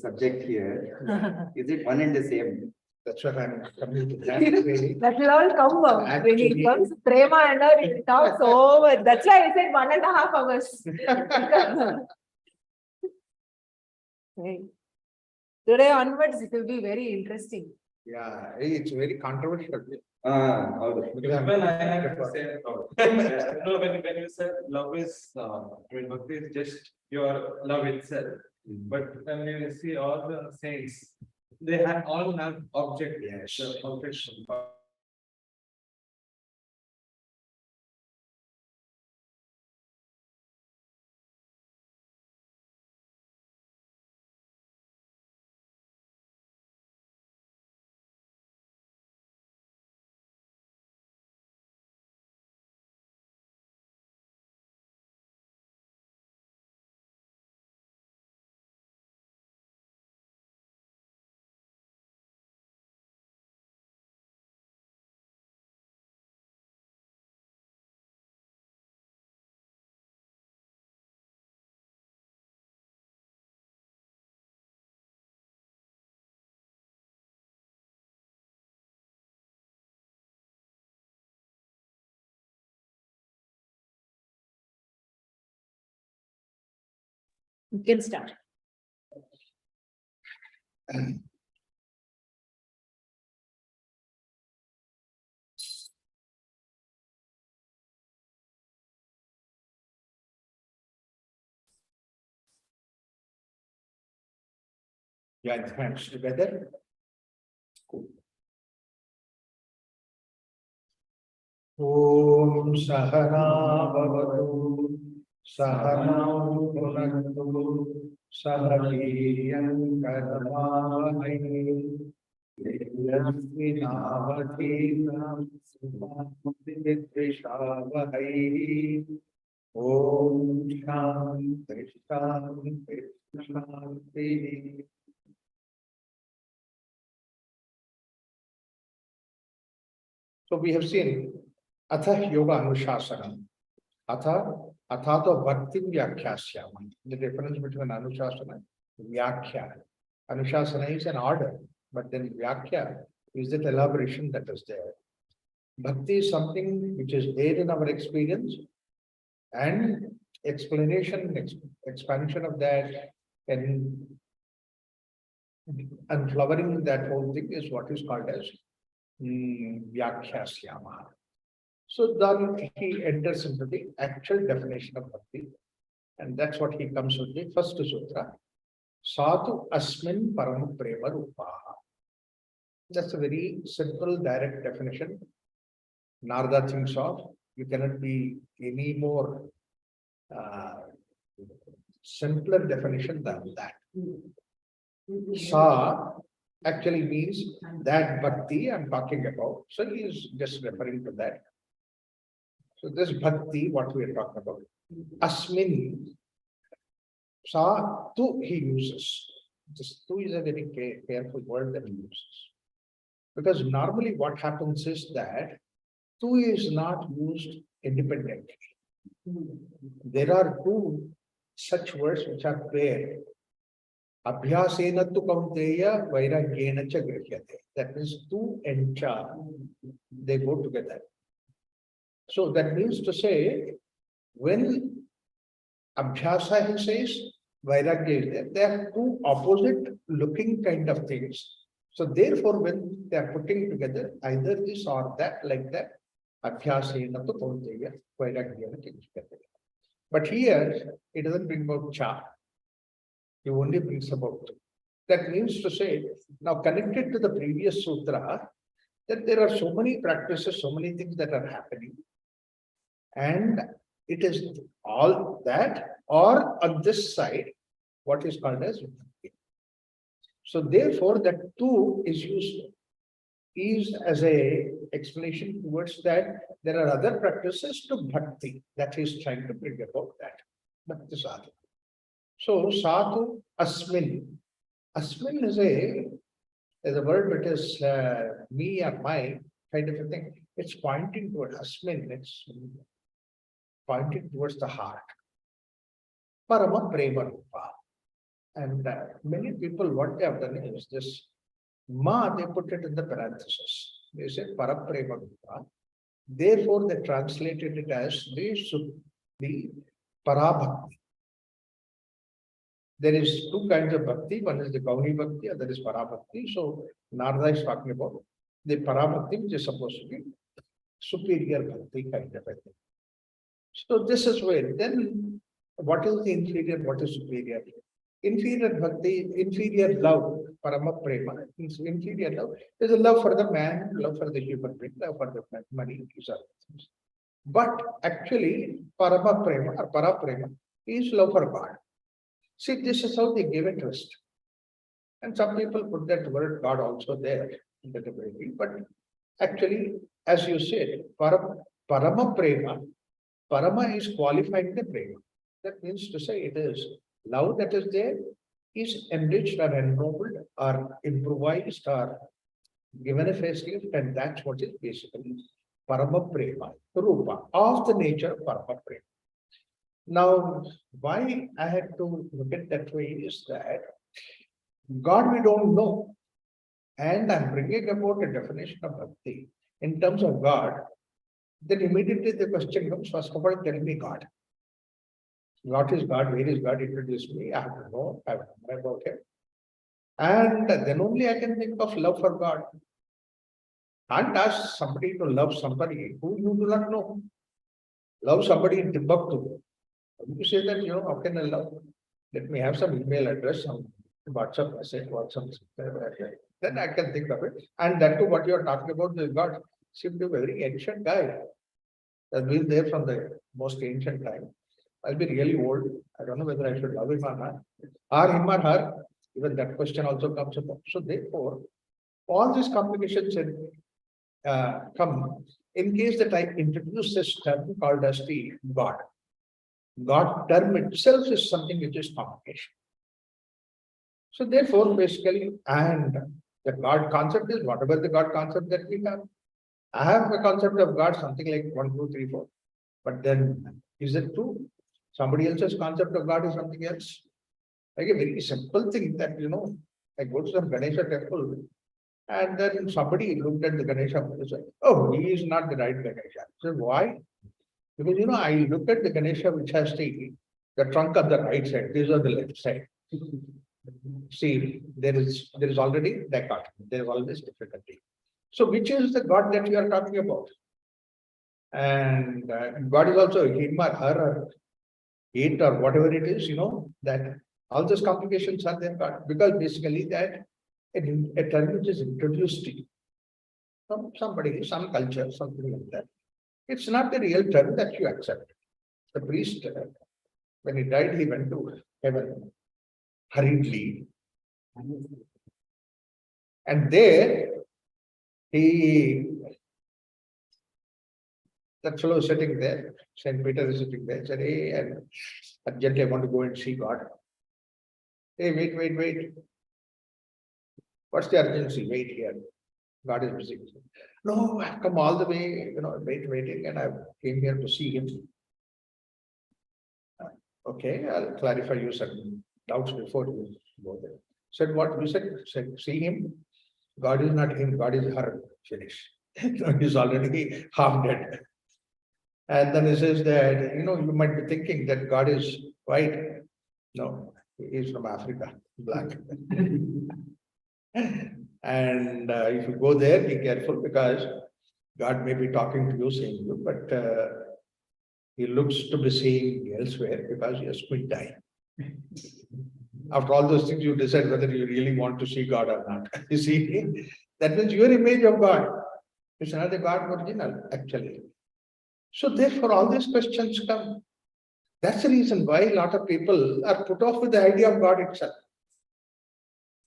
subject here. Is it one and the same? That's what I'm coming to that. Really. That will all come up. When Actually- it comes prema and all, it talks over. That's why I said 1.5 hours. Right. Today onwards, it will be very interesting. Yeah, it's very controversial. Okay. Because I'm- Well, I have the same thought. No, when you said love is, bhakti is just your love itself. But when you see all the saints, they all have object. Yes. The object. You can start. Join hands together. Om Sahana Bhavatu Sahanau Bhunaktu Sahaviryam Karamavahai Yasminavathiram Sumapitrishavahai Om Shanti Shanti Shanti. So we have seen Atha Yoga Anushasana. Athato Bhakti Vyakhyasyaman. The difference between Anushasana and Vyakhya. Anushasana is an order, but then Vyakhya is that elaboration that is there. Bhakti is something which is there in our experience, and explanation, expansion of that, and unflowering that whole thing is what is called as Vyakhyasyaman. So then he enters into the actual definition of bhakti, and that's what he comes with the first sutra. Satu asmin param prema rupaha. That's a very simple, direct definition. Narada thinks of. You cannot be any more simpler definition than that. Sa actually means that bhakti I'm talking about. So he is just referring to that. So this bhakti, what we are talking about, asmin, sa tu he uses. This tu is a very careful word that he uses. Because normally what happens is that tu is not used independently. There are two such words which are paired. Abhyasena tu kaunteya vairagyena cha grihyate. That means tu and cha, they go together. So that means to say, when Abhyasa he says, Vairagya is there, they are two opposite looking kind of things. So therefore, when they are putting together either this or that, like that, Abhyasena tu kaunteya vairagyena cha grihyate. But here, it doesn't bring about cha. He only brings about tu. That means to say, now connected to the previous sutra, that there are so many practices, so many things that are happening. And it is all that, or on this side, what is called as bhakti. So therefore, that two is used as a explanation towards that there are other practices to bhakti that is trying to bring about that. Bhakti sadhana. So satu asmin. Asmin is a word that is me or my kind of a thing. It's pointing toward asmin. It's pointing towards the heart. Parama prema rupa. And many people, what they have done is this ma, they put it in the parenthesis. They say paraprema. Therefore, they translated it as the parabhakti. There is two kinds of bhakti. One is the Gauri bhakti, other is parabhakti. So Narada is talking about the parabhakti, which is supposed to be superior bhakti kind of a thing. So this is where then what is the inferior, what is superior? Inferior bhakti, inferior love, parama prema, inferior love is a love for the man, love for the human being, love for the money, these are things. But actually, parama prema or para prema is love for God. See, this is how they give a twist. And some people put that word God also there in the debate, but actually, as you said, parama prema, parama is qualifying the prema. That means to say it is love that is there is enriched or ennobled or improvised or given a facelift, and that's what is basically parama prema, rupa of the nature of parama prema. Now, why I had to look at that way is that God we don't know, and I'm bringing about a definition of bhakti in terms of God. Then immediately the question comes, first of all, tell me God. What is God? Where is God? Introduce me. I have to know. I have to know about him. And then only I can think of love for God. Can't ask somebody to love somebody who you do not know. Love somebody in Timbuktu. You say that, how can I love? Let me have some email address, some WhatsApp message, WhatsApp. Then I can think of it. And that too, what you are talking about, the God seemed to be a very ancient guy. Has been there from the most ancient time. I'll be really old. I don't know whether I should love him or not. Or him or her. Even that question also comes up. So therefore, all these complications come in case that I introduce this term called as the God. God term itself is something which is complication. So therefore, basically, and the God concept is whatever the God concept that we have. I have a concept of God, something like 1, 2, 3, 4. But then, is it true? Somebody else's concept of God is something else. Like a very simple thing that, I go to some Ganesha temple and then somebody looked at the Ganesha and said, oh, he is not the right Ganesha. I said, why? Because, I looked at the Ganesha which has the trunk on the right side, these are the left side. See, there is already dichotomy, there is always difficulty. So which is the God that you are talking about? And God is also him or her or it or whatever it is, that all those complications are there, because basically that a term which is introduced to you from somebody, some culture, something like that. It's not the real term that you accept. The priest, when he died, he went to heaven hurriedly. And there, that fellow is sitting there, Saint Peter is sitting there, said, hey, and urgently I want to go and see God. Hey, wait. What's the urgency? Wait here. God is busy. No, I've come all the way, waiting, and I came here to see him. Okay, I'll clarify you certain doubts before you go there. Said what? You said see him. God is not him, God is her. Finish. He's already half dead. And then he says that, you might be thinking that God is white. No, he is from Africa, black. And if you go there, be careful because God may be talking to you, saying you, but he looks to be seeing elsewhere because you are squint eye. After all those things, you decide whether you really want to see God or not. You see, that means your image of God is not the God original, actually. So therefore, all these questions come. That's the reason why a lot of people are put off with the idea of God itself.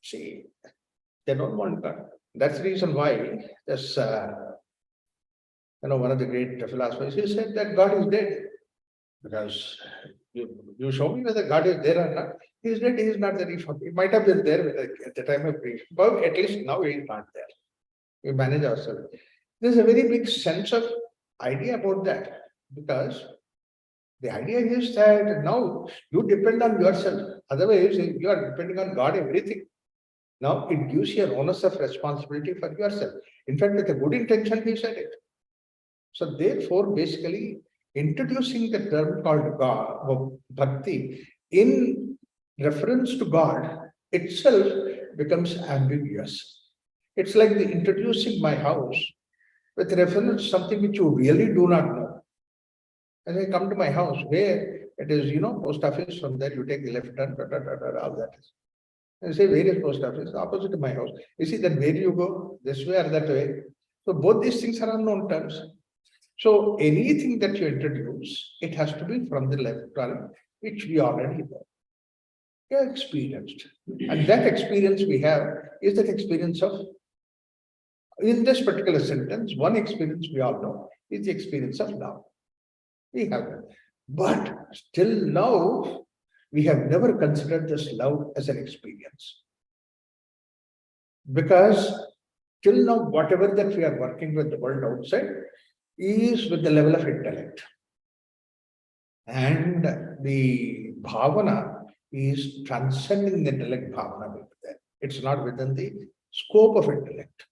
See, they don't want God. That's the reason why this, one of the great philosophers, he said that God is dead. Because you show me whether God is there or not. He is dead, he is not there. He might have been there at the time of creation, but at least now he is not there. We manage ourselves. There's a very big sense of idea about that, because the idea is that now you depend on yourself. Otherwise, you are depending on God everything. Now it gives you an onus of responsibility for yourself. In fact, with a good intention, he said it. So therefore, basically, introducing the term called God or Bhakti in reference to God itself becomes ambiguous. It's like the introducing my house with reference to something which you really do not know. As I come to my house, where it is, post office, from there you take the left turn, all that is. And say, where is post office? Opposite to my house. You see, then where do you go? This way or that way? So both these things are unknown terms. So anything that you introduce, it has to be from the left turn, which we already know. We are experienced. And that experience we have is that experience of, in this particular sentence, one experience we all know is the experience of love. We have that. But still now, we have never considered this love as an experience. Because till now, whatever that we are working with the world outside is with the level of intellect. And the bhavana is transcending the intellect bhavana with that. It's not within the scope of intellect.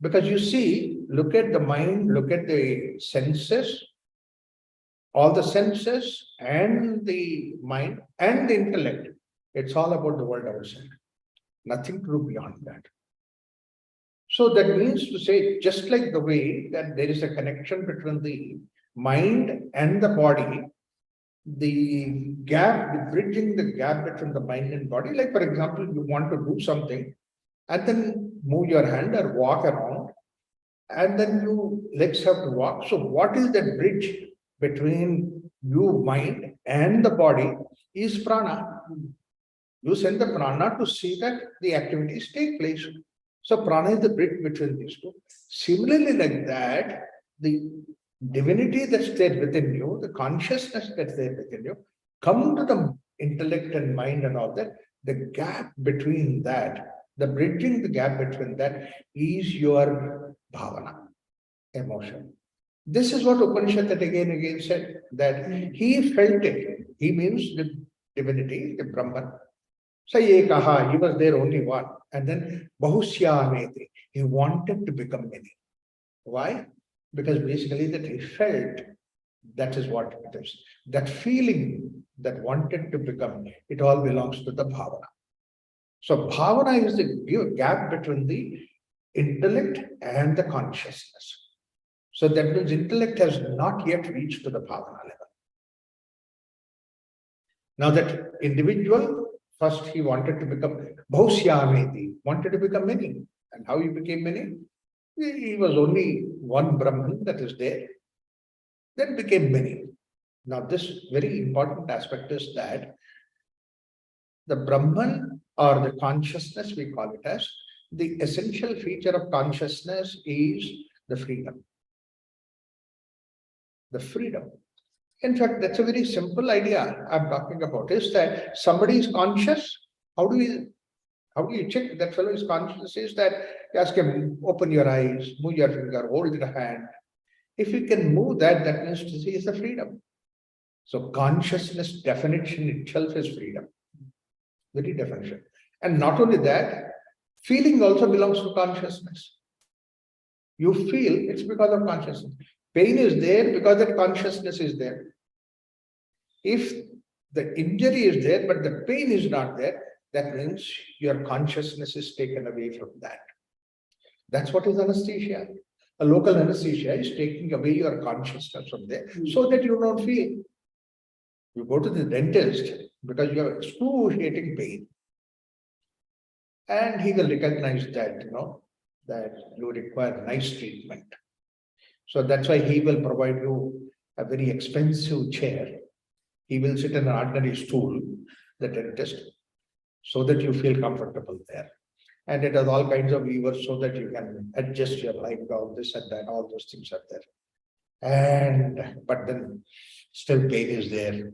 Because you see, look at the mind, look at the senses, all the senses and the mind and the intellect. It's all about the world outside. Nothing to do beyond that. So that means to say, just like the way that there is a connection between the mind and the body, the gap, bridging the gap between the mind and body, like for example, you want to do something and then move your hand or walk around, and then your legs have to walk. So what is that bridge between you, mind, and the body is prana. You send the prana to see that the activities take place. So prana is the bridge between these two. Similarly, like that, the divinity that's there within you, the consciousness that's there within you, come to the intellect and mind and all that. The gap between that, the bridging the gap between that is your bhavana, emotion. This is what Upanishad again and again said, that he felt it. He means the divinity, the Brahman. Sayekaha, he was there only one. And then Bahusyameti, he wanted to become many. Why? Because basically that he felt that is what it is. That feeling that wanted to become, it all belongs to the bhavana. So bhavana is the gap between the intellect and the consciousness. So that means intellect has not yet reached to the bhavana level. Now that individual, first he wanted to become Bhaushyameti, wanted to become many. And how he became many? He was only one Brahman that is there, then became many. Now this very important aspect is that the Brahman or the consciousness, we call it as, the essential feature of consciousness is the freedom. The freedom. In fact, that's a very simple idea I'm talking about, is that somebody is conscious. How do you check that fellow is conscious? Is that you ask him, open your eyes, move your finger, hold your hand. If you can move that, that means to say is the freedom. So consciousness definition itself is freedom. Very definition. And not only that, feeling also belongs to consciousness. You feel, it's because of consciousness. Pain is there because that consciousness is there. If the injury is there, but the pain is not there, that means your consciousness is taken away from that. That's what is anesthesia. A local anesthesia is taking away your consciousness from there so that you don't feel. You go to the dentist because you have excruciating pain. And he will recognize that, that you require nice treatment. So that's why he will provide you a very expensive chair. He will sit in an ordinary stool, the dentist, so that you feel comfortable there. And it has all kinds of levers so that you can adjust your life, all this and that, all those things are there. But then still pain is there.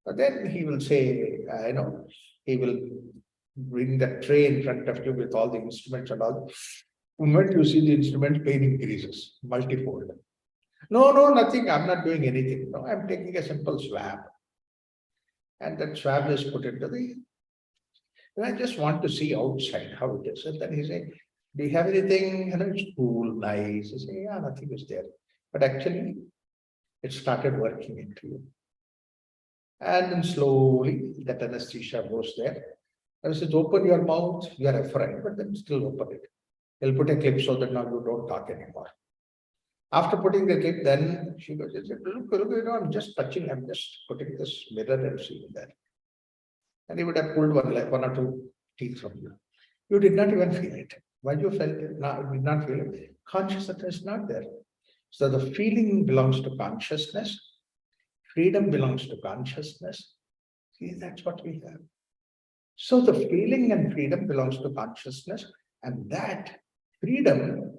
But then he will say, he will bring the tray in front of you with all the instruments and all. The moment you see the instrument, pain increases multifold. No, nothing. I'm not doing anything. No, I'm taking a simple swab. and that swab is put into the. And I just want to see outside how it is. And then he said, do you have anything? It's cool, nice. I say, yeah, nothing is there. But actually, it started working into you. And then slowly that anesthesia goes there. And says, open your mouth, you are afraid, but then still open it. He'll put a clip so that now you don't talk anymore. After putting the clip, then she goes, look, I'm just touching, I'm just putting this mirror and seeing that. And he would have pulled one or two teeth from you. You did not even feel it. Why you felt it? Did not feel it. Consciousness is not there. So the feeling belongs to consciousness. Freedom belongs to consciousness. See, that's what we have. So the feeling and freedom belongs to consciousness, and that freedom,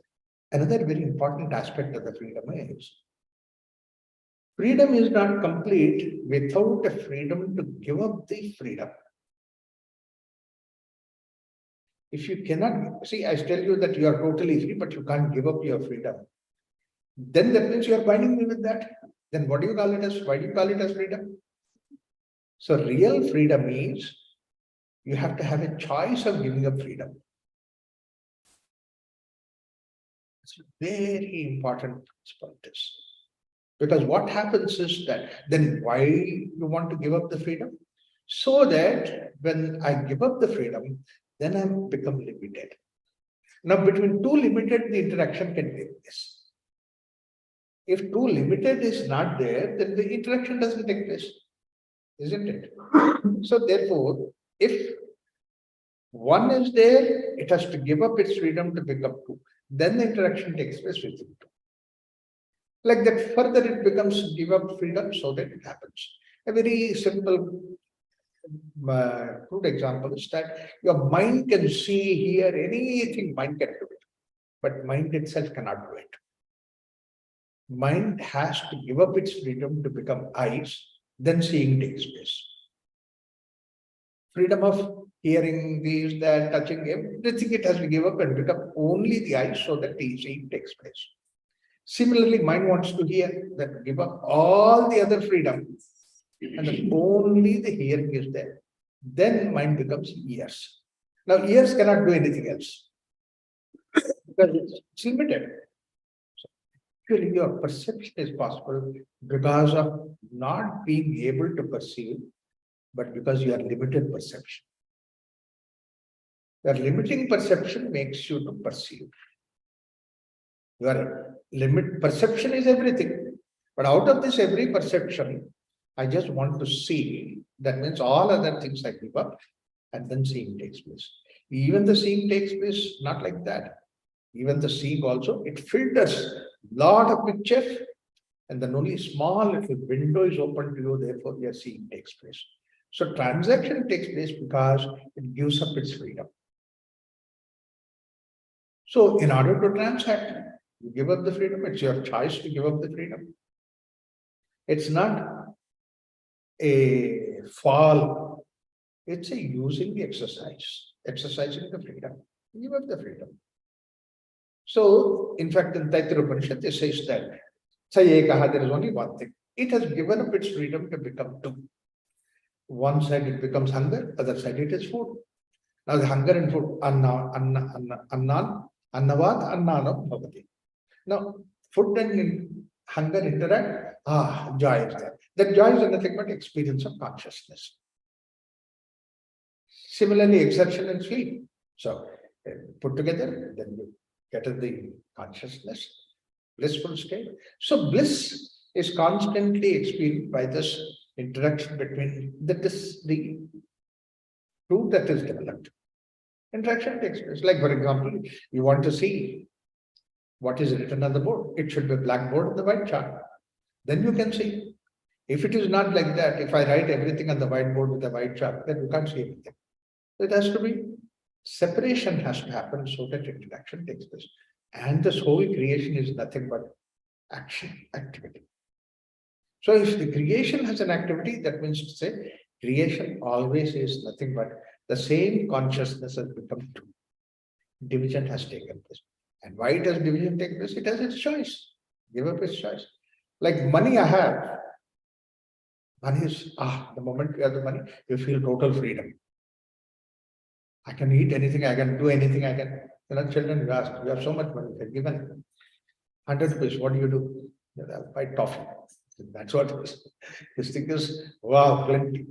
another very important aspect of the freedom is not complete without a freedom to give up the freedom. If you cannot, see, I tell you that you are totally free, but you can't give up your freedom. Then that means you are binding me with that. Then what do you call it as? Why do you call it as freedom? So real freedom means you have to have a choice of giving up freedom. It's a very important principle, this. Because what happens is that, then why you want to give up the freedom? So that when I give up the freedom, then I become limited. Now between two limited, the interaction can take place. If two limited is not there, then the interaction doesn't take place, isn't it? So therefore, if one is there, it has to give up its freedom to become two. Then the interaction takes place with two. Like that, further it becomes give up freedom so that it happens. A very simple, crude example is that your mind can see, hear, anything mind can do it. But mind itself cannot do it. Mind has to give up its freedom to become eyes, then seeing takes place. Freedom of hearing, these, that, touching, everything it has to give up and become only the eyes so that the seeing takes place. Similarly, mind wants to hear, that give up all the other freedom and then only the hearing is there. Then mind becomes ears. Now ears cannot do anything else because it's limited. So actually your perception is possible because of not being able to perceive, but because you are limited perception. Your limiting perception makes you to perceive. Your perception is everything. But out of this every perception, I just want to see. That means all other things I give up and then seeing takes place. Even the seeing takes place not like that. Even the seeing also, it filters lot of pictures and then only small little window is open to you, therefore your seeing takes place. So transaction takes place because it gives up its freedom. So in order to transact, you give up the freedom, it's your choice to give up the freedom. It's not a fall, it's a using the exercise, exercising the freedom, give up the freedom. So, in fact, in Taittiriya Upanishad, it says that there is only one thing. It has given up its freedom to become two. One side it becomes hunger, other side it is food. Now the hunger and food, annavad, annanam bhavati. Now, food and hunger interact, joy is there. That joy is nothing but experience of consciousness. Similarly, exertion and sleep. So, put together, then you get the consciousness, blissful state. So, bliss is constantly experienced by this interaction between the two that is developed. Interaction takes place. Like, for example, you want to see what is written on the board. It should be a blackboard on the white chart. Then you can see. If it is not like that, if I write everything on the whiteboard with a white chalk, then you can't see anything. It has to be, separation has to happen so that interaction takes place. And this whole creation is nothing but action, activity. So if the creation has an activity, that means to say, creation always is nothing but the same consciousness has become two. Division has taken place. And why does division take place? It has its choice. Give up its choice. Like money I have, Money is, the moment you have the money, you feel total freedom. I can eat anything, I can do anything, I can, children, you ask, you have so much money, they're given 100 rupees, what do? You know, I'll buy toffee. That's what it is. This thing is, wow, plenty.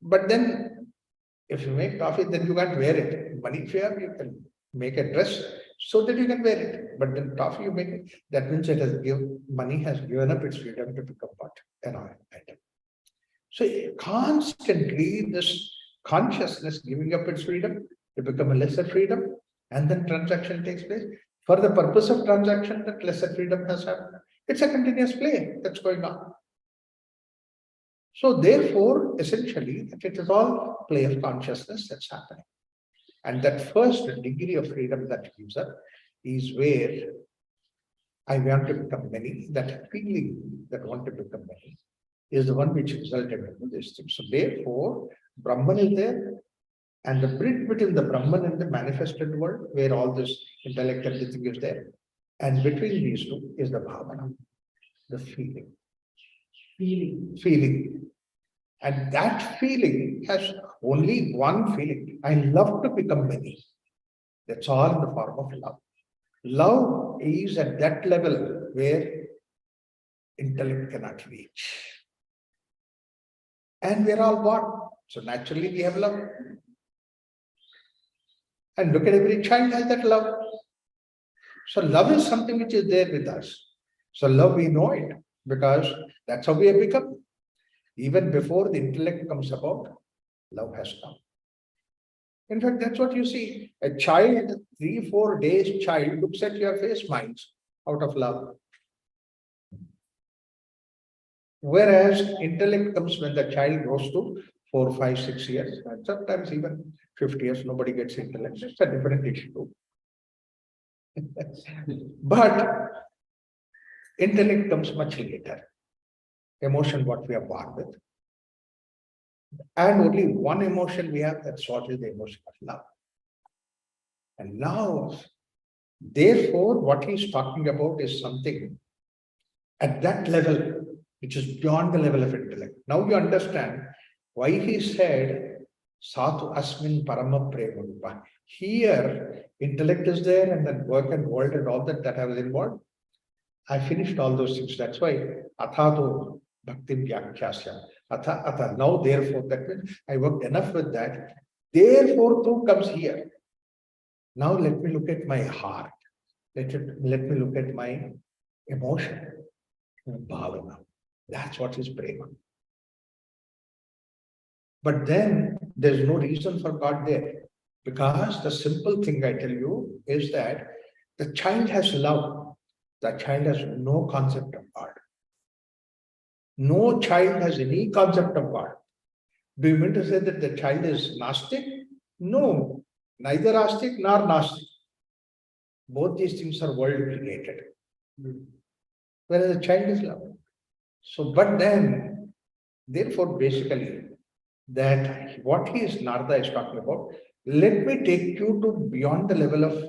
But then, if you make toffee, then you can't wear it. Money if you have, you can make a dress so that you can wear it. But then toffee you make it, that means it has given, money has given up its freedom to become what? An item. So constantly this consciousness giving up its freedom to become a lesser freedom, and then transaction takes place. For the purpose of transaction, that lesser freedom has happened. It's a continuous play that's going on. So therefore, essentially, it is all play of consciousness that's happening. And that first degree of freedom that gives up is where I want to become many, that feeling that want to become many is the one which resulted in this thing. So therefore, Brahman is there, and the bridge between the Brahman and the manifested world, where all this intellect, everything is there. And between these two is the bhavana, the feeling. Feeling. And that feeling has only one feeling. I love to become many. That's all in the form of love. Love is at that level where intellect cannot reach. And we're all born. So naturally we have love. And look at every child has that love. So love is something which is there with us. So love, we know it because that's how we have become. Even before the intellect comes about, love has come. In fact, that's what you see. A child, 3-4 days child looks at your face, smiles out of love. Whereas intellect comes when the child grows to 4, 5, 6 years, and sometimes even 50 years, nobody gets intellect. It's a different issue. But intellect comes much later. Emotion, what we are born with. And only one emotion we have, that's what is the emotion of love. And now, therefore, what he's talking about is something at that level, which is beyond the level of intellect. Now you understand why he said, Satu Asmin Parama Prema. Here, intellect is there, and then work and world and all that I was involved. I finished all those things. That's why Athato Bhakti Vyakhyasya. Atha. Now, therefore, that means I worked enough with that. Therefore, too comes here. Now let me look at my heart. Let me look at my emotion. Bhavana. That's what is prema. But then there's no reason for God there. Because the simple thing I tell you is that the child has love. The child has no concept of God. No child has any concept of God. Do you mean to say that the child is Gnostic? No, neither Astic nor Gnostic. Both these things are world created. Whereas the child is love. So, but then, therefore, basically, that what he is Narada is talking about, let me take you to beyond the level of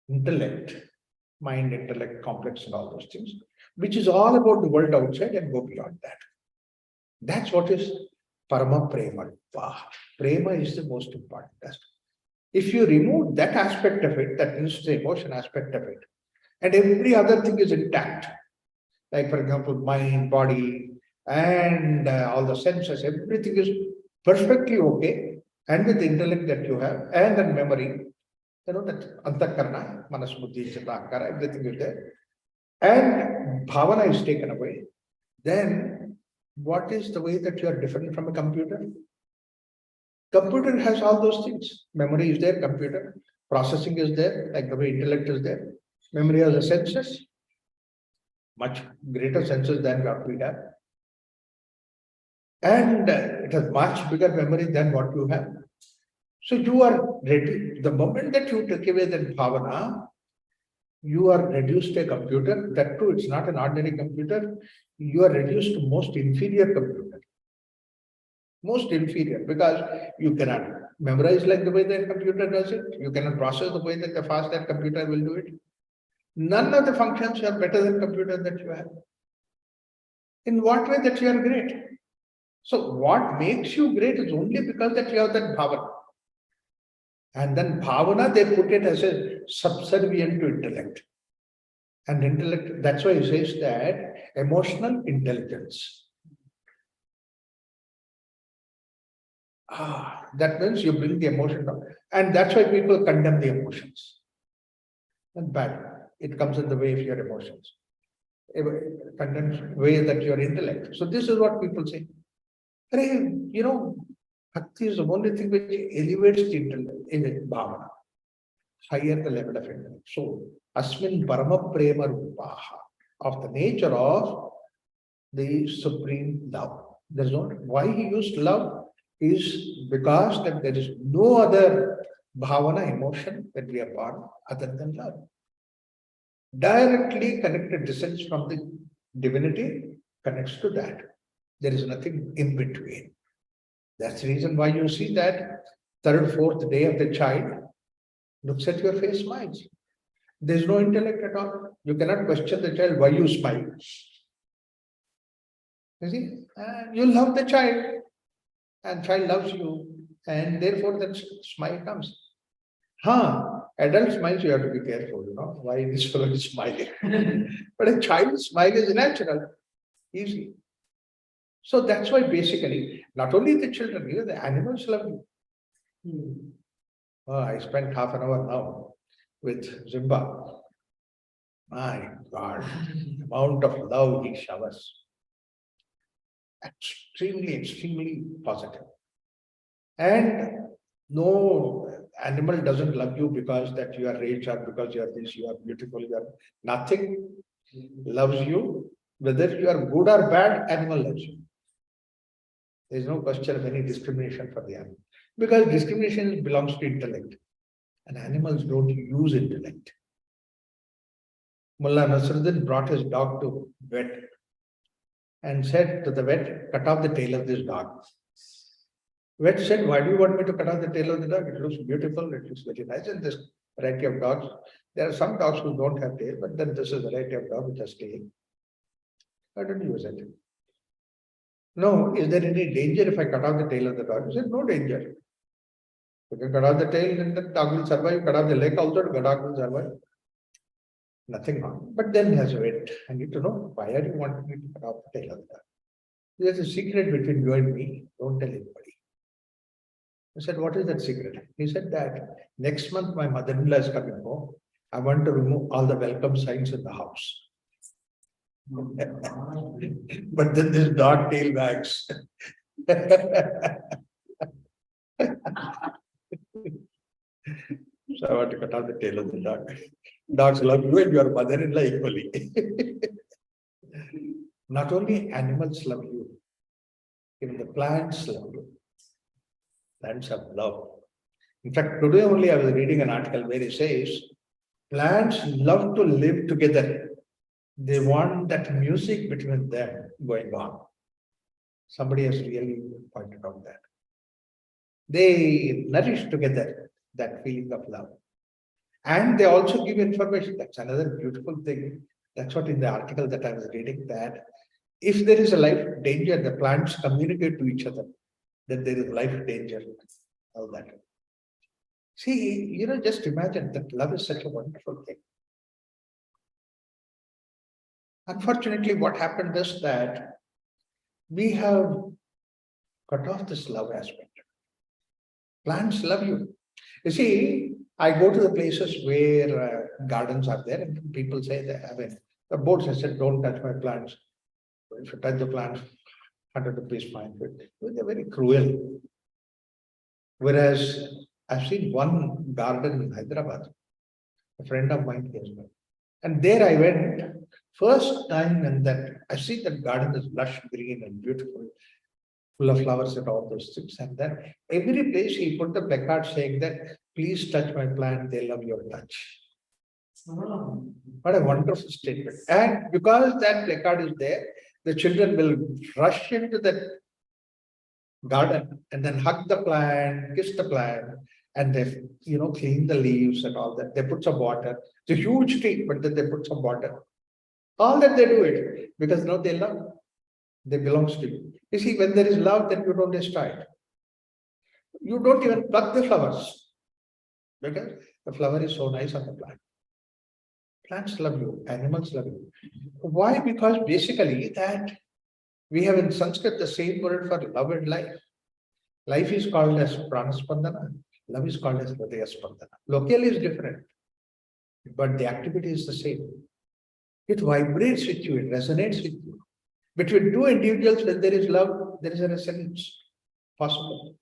intellect, mind, intellect, complex, and all those things, which is all about the world outside, and go beyond that. That's what is Parama Prema. Prema is the most important aspect. If you remove that aspect of it, that means the emotion aspect of it, and every other thing is intact, like for example, mind, body, and all the senses, everything is perfectly okay, and with the intellect that you have, and then memory, that antakarna, manas, buddhi, chitta, ankara, everything is there, and bhavana is taken away, then what is the way that you are different from a computer? Computer has all those things. Memory is there, computer, processing is there, like the way intellect is there. Memory has the senses, much greater senses than what we have. And it has much bigger memory than what you have. So you are ready. The moment that you take away that bhavana, you are reduced to a computer. That too, it's not an ordinary computer. You are reduced to most inferior computer. Most inferior, because you cannot memorize like the way that computer does it. You cannot process the way that the fast that computer will do it. None of the functions are better than computer that you have. In what way that you are great? So what makes you great is only because that you have that bhavana. And then bhavana, they put it as a subservient to intellect. And intellect, that's why he says that emotional intelligence. That means you bring the emotion down. And that's why people condemn the emotions. That's bad. It comes in the way of your emotions. Condemns way that your intellect. So this is what people say. Hey, bhakti is the only thing which elevates the intellect in bhavana, higher the level of intellect. So, asmin parama prema rupaha, of the nature of the supreme love. There's no why he used love is because that there is no other bhavana emotion that we are born other than love. Directly connected descends from the divinity connects to that. There is nothing in between. That's the reason why you see that third, fourth day of the child looks at your face, smiles. There's no intellect at all. You cannot question the child why you smile. You see, you love the child, and child loves you, and therefore that smile comes. Adult smiles you have to be careful, why this fellow is smiling. But a child's smile is natural, easy. So that's why basically, not only the children, even the animals love you. I spent half an hour now with Zimba. My God, the amount of love he showers. Extremely, extremely positive. And no animal doesn't love you because that you are rich or because you are this, you are beautiful, you are nothing loves you. Whether you are good or bad, animal loves you. There is no question of any discrimination for the animal. Because discrimination belongs to intellect. And animals don't use intellect. Mullah Nasruddin brought his dog to vet and said to the vet, cut off the tail of this dog. Vet said, why do you want me to cut off the tail of the dog? It looks beautiful, it looks very nice. And this variety of dogs, there are some dogs who don't have tail, but then this is a variety of dog which has tail. I don't use it. No, is there any danger if I cut off the tail of the dog? He said, no danger. You can cut off the tail, then the dog will survive. Cut off the leg also, the dog will survive. Nothing wrong. But then has wait. I need to know why are you wanting me to cut off the tail of the dog? There's a secret between you and me. Don't tell anybody. I said, what is that secret? He said that next month my mother-in-law is coming home. I want to remove all the welcome signs in the house. But then this dog tail wags. So I want to cut off the tail of the dog. Dogs love you and your mother-in-law equally. Not only animals love you, even the plants love you. Plants have love. In fact, today only I was reading an article where it says, plants love to live together. They want that music between them going on. Somebody has really pointed out that. They nourish together that feeling of love. And they also give information. That's another beautiful thing. That's what in the article that I was reading, that if there is a life danger, the plants communicate to each other that there is life danger. All that. See, just imagine that love is such a wonderful thing. Unfortunately, what happened is that we have cut off this love aspect. Plants love you. You see, I go to the places where gardens are there, and people say that, the boards have said, don't touch my plants. If you touch the plants, 100 rupees fine. They're very cruel. Whereas I've seen one garden in Hyderabad, a friend of mine came by. And there I went, first time, and that I see that garden is lush green and beautiful, full of flowers and all those things. And then every place he put the placard saying that, please touch my plant, they love your touch. What a wonderful statement. And because that placard is there, the children will rush into that garden and then hug the plant, kiss the plant, and they, clean the leaves and all that. They put some water. It's a huge tree, but then they put some water. All that they do it because now they love. They belongs to you. You see, when there is love, then you don't destroy it. You don't even pluck the flowers because the flower is so nice on the plant. Plants love you, animals love you. Why? Because basically that we have in Sanskrit the same word for love and life. Life is called as pranaspandana. Love is called as hridaya spandana. Locale is different, but the activity is the same. It vibrates with you, it resonates with you. Between two individuals, when there is love, there is a resonance possible.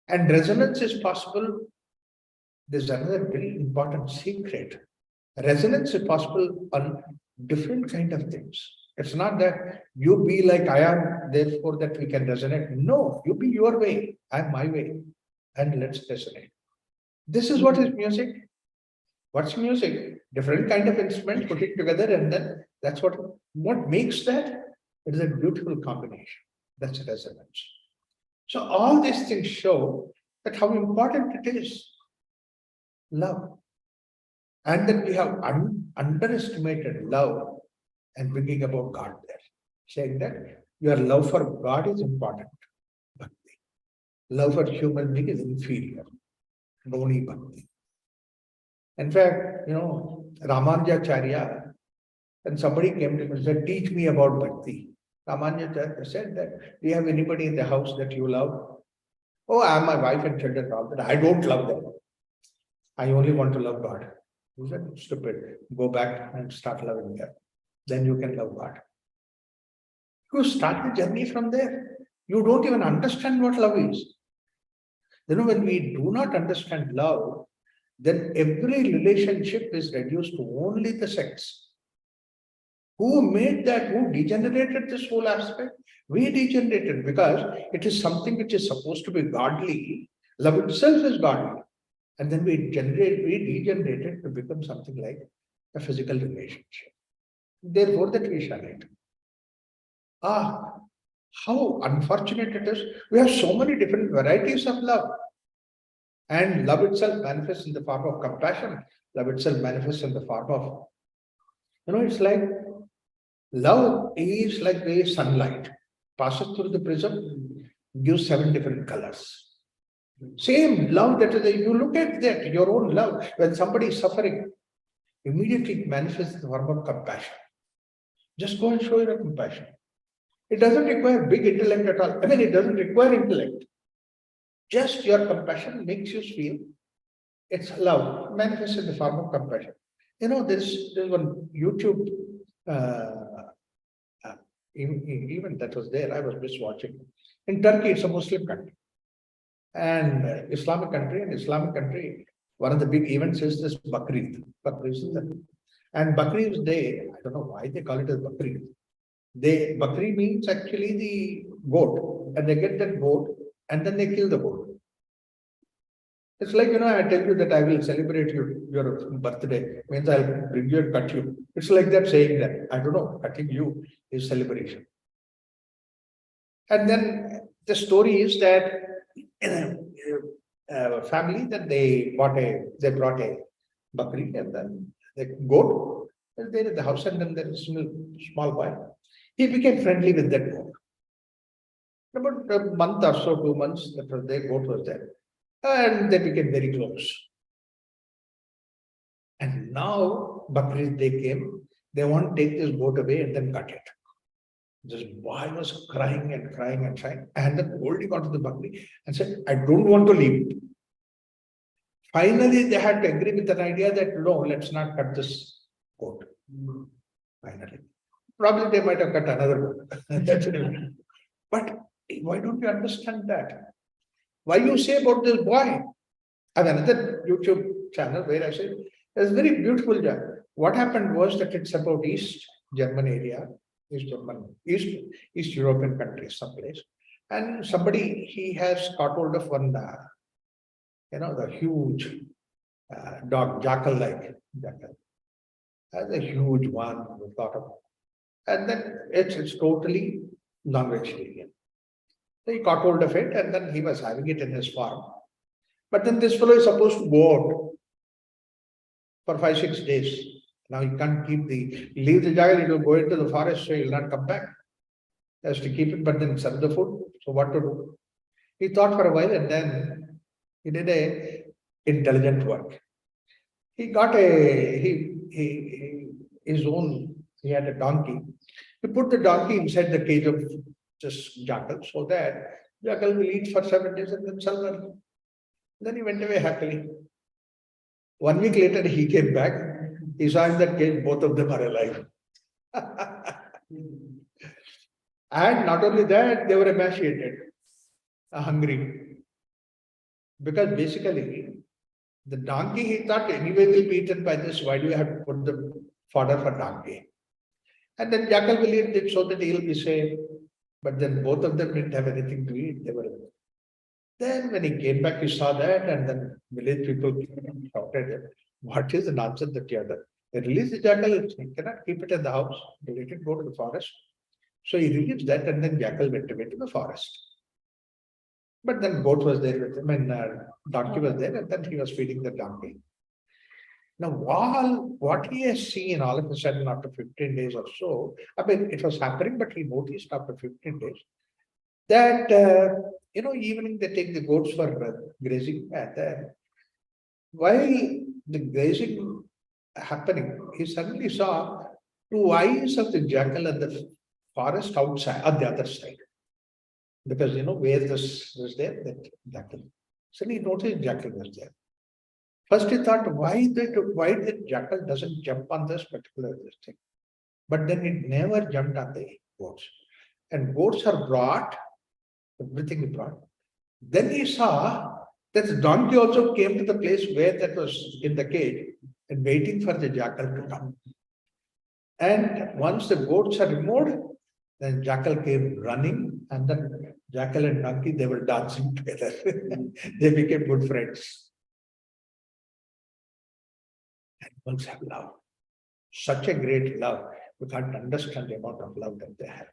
And resonance is possible. There's another very important secret. Resonance is possible on different kind of things. It's not that you be like I am, therefore that we can resonate. No, you be your way, I'm my way, and let's resonate. This is what is music. What's music? Different kind of instruments put it together, and then that's what makes that. It is a beautiful combination. That's resonance. So all these things show that how important it is. Love. And then we have underestimated love and bringing about God there, saying that your love for God is important. Bhakti. Love for human being is inferior. Noni bhakti. In fact, Ramanujacharya, and somebody came to him and said, teach me about bhakti. Ramanujacharya said that, do you have anybody in the house that you love? Oh, I have my wife and children, all that. I don't love them. I only want to love God. He said, stupid. Go back and start loving them. Then you can love God. You start the journey from there. You don't even understand what love is. When we do not understand love, then every relationship is reduced to only the sex. Who made that? Who degenerated this whole aspect? We degenerated because it is something which is supposed to be godly. Love itself is godly. And then we degenerate it to become something like a physical relationship. Therefore, that we shall it. How unfortunate it is. We have so many different varieties of love. And love itself manifests in the form of compassion. Love itself manifests in the form of, it's like love is like the sunlight. Passes through the prism, gives 7 different colors. Same love that is, you look at that, your own love, when somebody is suffering, immediately it manifests in the form of compassion. Just go and show your compassion. It doesn't require big intellect at all. It doesn't require intellect. Just your compassion makes you feel it's love, manifests in the form of compassion. There's one YouTube even that was there, I was just watching. In Turkey, it's a Muslim country. And Islamic country, one of the big events is this Bakrid. And Bakrid Day, I don't know why they call it as Bakrid. Bakri means actually the goat, and they get that goat and then they kill the goat. It's like, I tell you that I will celebrate your birthday, means I'll bring you and cut you. It's like that saying that, I don't know, cutting you is celebration. And then the story is that family that they brought a bakri, and then the goat is there in the house, and then there is a small boy. He became friendly with that goat. About a month or so, 2 months, the goat was there. And they became very close. And now, Bakri, they came, they want to take this goat away and then cut it. This boy was crying and crying and crying, and then holding onto the Bakri and said, I don't want to leave it. Finally, they had to agree with an idea that, no, let's not cut this goat. Finally. Probably they might have cut another goat. But why don't you understand that? Why you say about this boy? I have another YouTube channel where I say, it's very beautiful job. What happened was that it's about East German area, East European countries, someplace. And somebody, he has caught hold of one, the huge dog, jackal-like. That's a huge one, thought of. And then it's totally non-vegetarian. So he caught hold of it, and then he was having it in his farm. But then this fellow is supposed to go out for 5-6 days. Now he can't leave the jackal, he will go into the forest, so he will not come back. Has to keep it, but then serve the food. So what to do? He thought for a while and then he did a intelligent work. He got his own, he had a donkey. He put the donkey inside the cage of just jackal so that jackal will eat for 7 days and then survive. Then he went away happily. 1 week later, he came back. He saw in that cage, both of them are alive. And not only that, they were emaciated, hungry. Because basically, the donkey, he thought anyway will be eaten by this. Why do you have to put the fodder for donkey? And then jackal will eat it so that he'll be safe. But then both of them didn't have anything to eat. They were. Then when he came back, he saw that, and then village people shouted, "What is the nonsense that you have done? Release the jackal, you cannot keep it in the house, let it go to the forest." So he released that, and then jackal went away to the forest. But then goat was there with him, and donkey was there, and then he was feeding the donkey. Now, what he has seen all of a sudden after 15 days or so, I mean, it was happening, but he noticed after 15 days that, evening they take the goats for grazing, and then while the grazing happening, he suddenly saw 2 eyes of the jackal at the forest outside, on the other side. Because, where this was there, that jackal. So he noticed jackal was there. First he thought, why the jackal doesn't jump on this particular thing? But then it never jumped on the goats. And goats are brought, everything is brought. Then he saw that the donkey also came to the place where that was in the cage and waiting for the jackal to come. And once the goats are removed, then jackal came running, and then jackal and donkey, they were dancing together. They became good friends. Animals have love. Such a great love. We can't understand the amount of love that they have.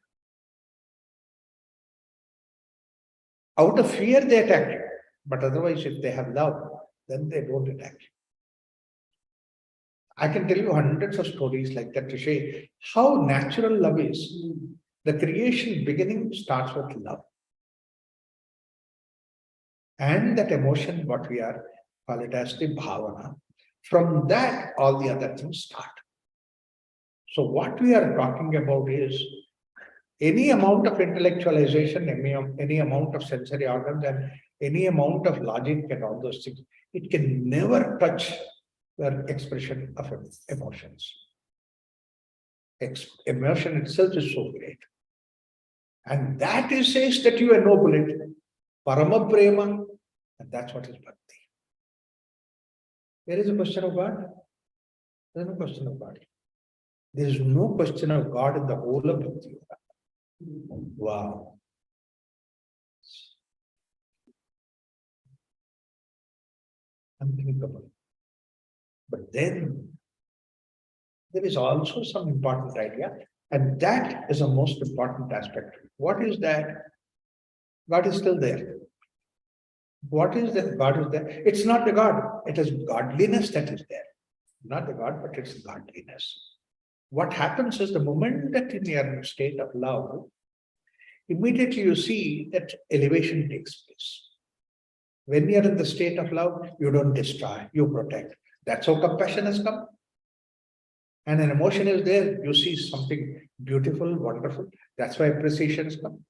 Out of fear, they attack you. But otherwise, if they have love, then they don't attack you. I can tell you hundreds of stories like that to show how natural love is. The creation beginning starts with love. And that emotion, what we are, call it as the bhavana. From that, all the other things start. So what we are talking about is any amount of intellectualization, any amount of sensory organs, and any amount of logic and all those things, it can never touch the expression of emotions. Emotion itself is so great. And that is says that you ennoble it. Parama prema, and that's what is bhakti. There is a question of God. There is no question of God. There is no question of God in the whole of bhakti. Wow. Unthinkable. But then there is also some important idea, and that is the most important aspect. What is that? God is still there. What is that? God is there. It's not the God, it is godliness that is there. Not the God, but it's godliness. What happens is the moment that in your state of love, immediately you see that elevation takes place. When you're in the state of love, you don't destroy, you protect. That's how compassion has come. And an emotion is there, you see something beautiful, wonderful. That's why appreciation has come.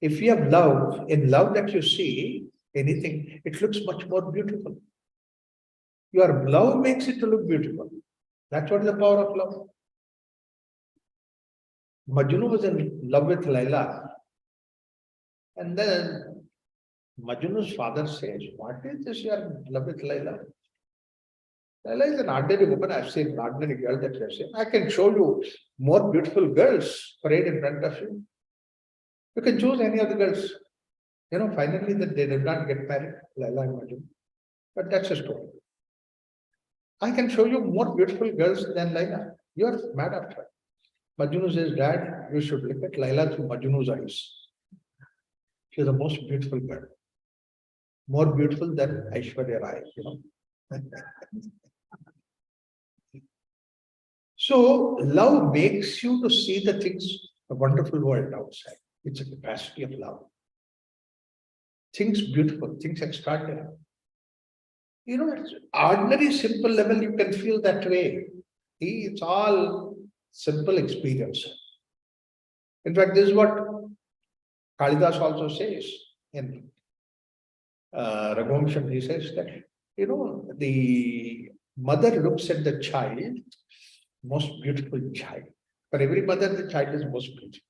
If you have love, in love that you see anything, it looks much more beautiful. Your love makes it to look beautiful. That's what is the power of love. Majnu was in love with Laila. And then Majnu's father says, "What is this you are in love with Laila? Laila is an ordinary woman. I've seen an ordinary girl that you have seen. I can show you more beautiful girls parade in front of you. You can choose any of the girls." Finally that they did not get married, Laila and Majnu. But that's a story. I can show you more beautiful girls than Laila. You are mad after her. Majnu says, "Dad, you should look at Laila through Majnu's eyes. She's the most beautiful girl. More beautiful than Aishwarya Rai, So love makes you to see the things, the wonderful world outside. It's a capacity of love. Things beautiful, things extraordinary. It's ordinary, simple level, you can feel that way. See, it's all simple experience. In fact, this is what Kalidas also says in Raghuvamsham. He says that, the mother looks at the child, most beautiful child. For every mother, the child is most beautiful.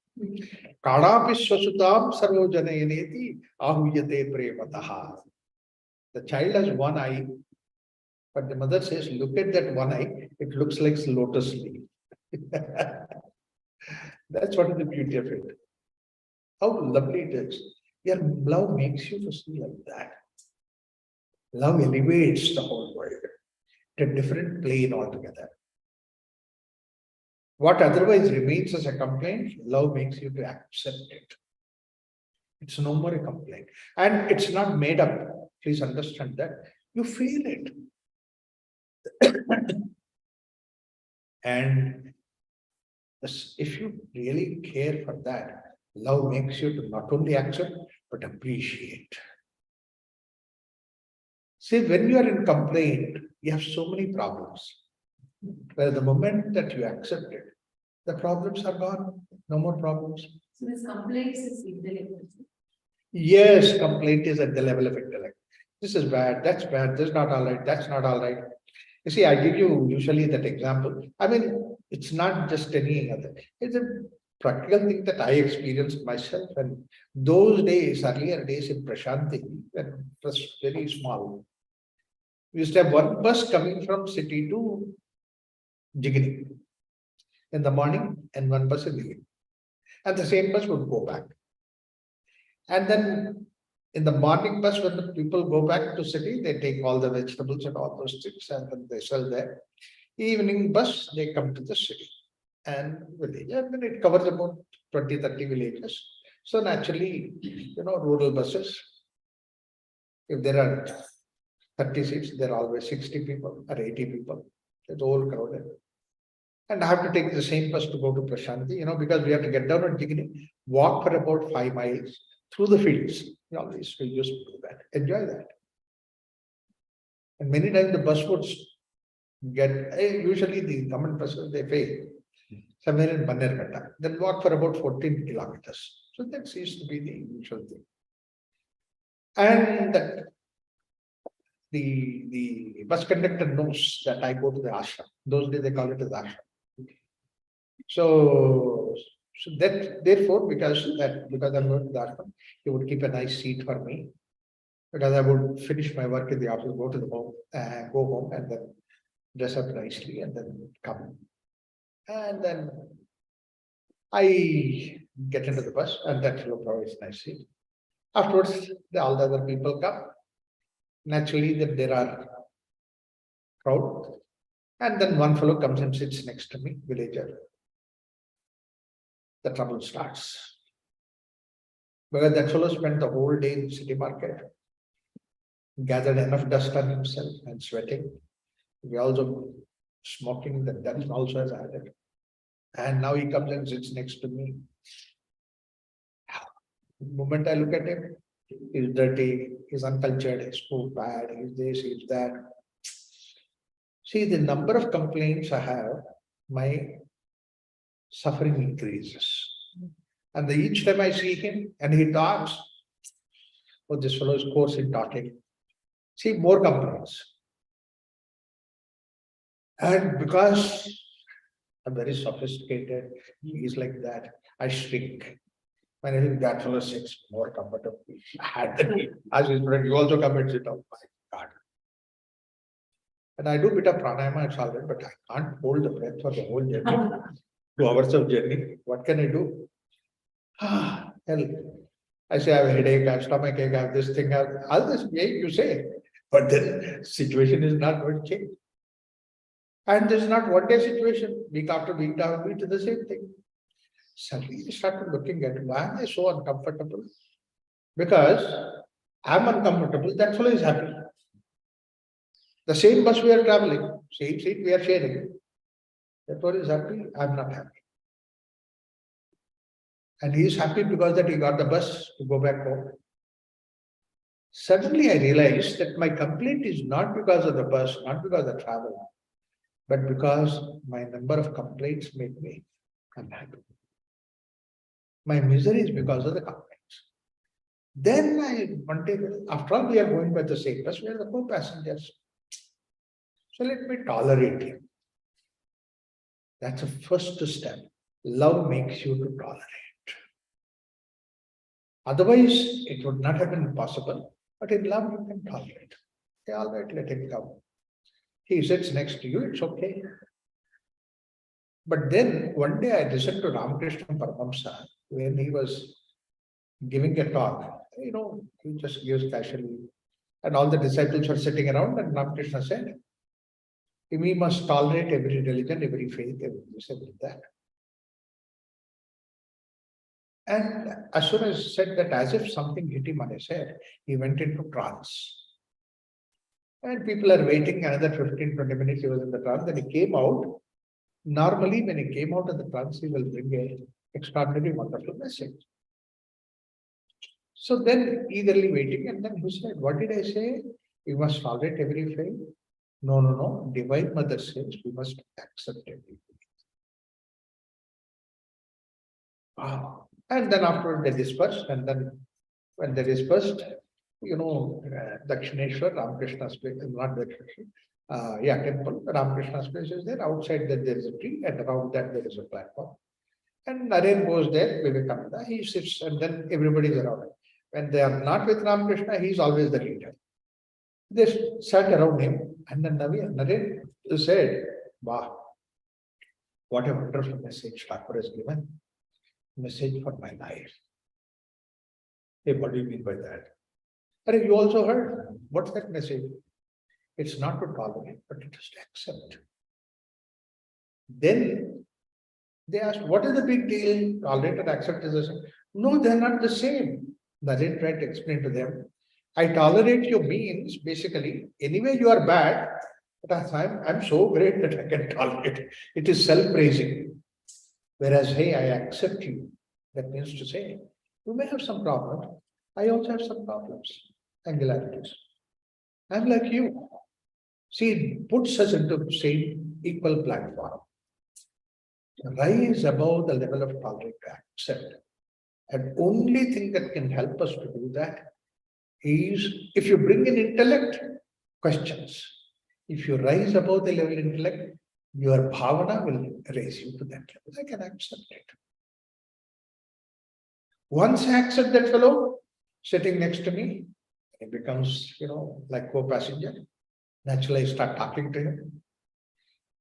Kadapi swasutam sarvojanayati ahuyate premataha. The child has one eye, but the mother says, look at that one eye, it looks like lotus leaf. That's what is the beauty of it. How lovely it is. Your love makes you to see like that. Love elevates the whole world to a different plane altogether. What otherwise remains as a complaint, love makes you to accept it. It's no more a complaint. And it's not made up. Please understand that. You feel it. And if you really care for that, love makes you to not only accept, but appreciate. See, when you are in complaint, you have so many problems. But the moment that you accept it, the problems are gone. No more problems. So this complaints is intellect. Yes, complaint is at the level of intellect. This is bad, this is not all right, that's not all right. You see, I give you usually that example. I mean, it's not just any other. It's a practical thing that I experienced myself. And those days, earlier days in Prashanti, when it was very small, we used to have one bus coming from city to Jigini in the morning and one bus in the evening. And the same bus would go back. And then in the morning bus, when the people go back to city, they take all the vegetables and all those things and then they sell there. Evening bus, they come to the city and village. And then it covers about 20-30 villages. So naturally, rural buses, if there are 30 seats, there are always 60 people or 80 people. It's all crowded. And I have to take the same bus to go to Prashanti, because we have to get down at Jigini, walk for about 5 miles through the fields. We used to do that, enjoy that. And many times the bus would usually the government buses, they fail somewhere in Bannerghatta, then walk for about 14 kilometers. So that seems to be the usual thing. And the bus conductor knows that I go to the ashram. Those days they call it as ashram. So that therefore, because I'm going to the ashram, he would keep a nice seat for me. Because I would finish my work in the office, go to the home, go home and then dress up nicely and then come. And then I get into the bus and that fellow provides nice seat. Afterwards, all the other people come. Naturally, there are crowd. And then one fellow comes and sits next to me, villager. The trouble starts. Because that fellow spent the whole day in the city market, gathered enough dust on himself and sweating. We also smoking, that also has added. And now he comes and sits next to me. The moment I look at him, he's dirty, he's uncultured, he's food bad, he's this, he's that. See, the number of complaints I have, my suffering increases. And each time I see him and he talks, oh, this fellow is coarse in talking. See, more complaints. And because I'm very sophisticated, he's like that, I shrink. When I think that fellow sits more comfortable, as his friend, you also come and sit down. My God. And I do a bit of pranayama, it's all right, but I can't hold the breath for the whole journey. 2 hours of journey. What can I do? Hell. I say I have a headache, I have stomach ache, I have this thing, all this you say. But then situation is not going to change. And this is not one day situation, week after week, to the same thing. Suddenly I started looking at why am I so uncomfortable? Because I'm uncomfortable, that fellow is happy. The same bus we are traveling, same seat we are sharing. That fellow is happy, I'm not happy. And he is happy because that he got the bus to go back home. Suddenly I realized that my complaint is not because of the bus, not because of the travel, but because my number of complaints make me unhappy. My misery is because of the complaints. Then one day, after all, we are going by the same bus, we are the co-passengers. So let me tolerate him. That's the first step. Love makes you to tolerate. Otherwise, it would not have been possible. But in love, you can tolerate. Okay, all right, let him come. He sits next to you, it's okay. But then one day I listened to Ramakrishna Paramahamsa when he was giving a talk. He just gives casually. And all the disciples were sitting around, and Ramakrishna said, we must tolerate every religion, every faith, every this, every that. And as soon as said that, as if something hit him on his head, he went into trance. And people are waiting another 15-20 minutes, he was in the trance, then he came out. Normally, when he came out of the trance, he will bring an extraordinary, wonderful message. So then, eagerly waiting, and then he said, what did I say? We must tolerate every faith. No. Divine Mother says we must accept everything. Wow. And then after they dispersed, and then when they dispersed, Dakshineshwar, Ramakrishna's place, not Dakshineshwar, temple, Ramakrishna's place is there. Outside that there is a tree, and around that there is a platform. And Naren goes there, Vivekananda, he sits, and then everybody is around him. When they are not with Ramakrishna, he is always the leader. They sat around him, and then Naren said, wow, what a wonderful message Thakur has given. Message for my life. Hey, what do you mean by that? And you also heard, what's that message? It's not to tolerate, but it is to accept. Then they asked, what is the big deal? Tolerate and accept is the same. No, they're not the same. Naren tried to explain to them. I tolerate you means basically, anyway you are bad, but I'm so great that I can tolerate. It is self-praising. Whereas, hey, I accept you. That means to say, you may have some problems. I also have some problems, angularities. I'm like you. See, it puts us into the same equal platform. Rise above the level of tolerate to accept. And only thing that can help us to do that is if you bring in intellect, questions. If you rise above the level of intellect, your bhavana will raise you to that level. I can accept it. Once I accept that fellow sitting next to me, it becomes, like co-passenger. Naturally, I start talking to him.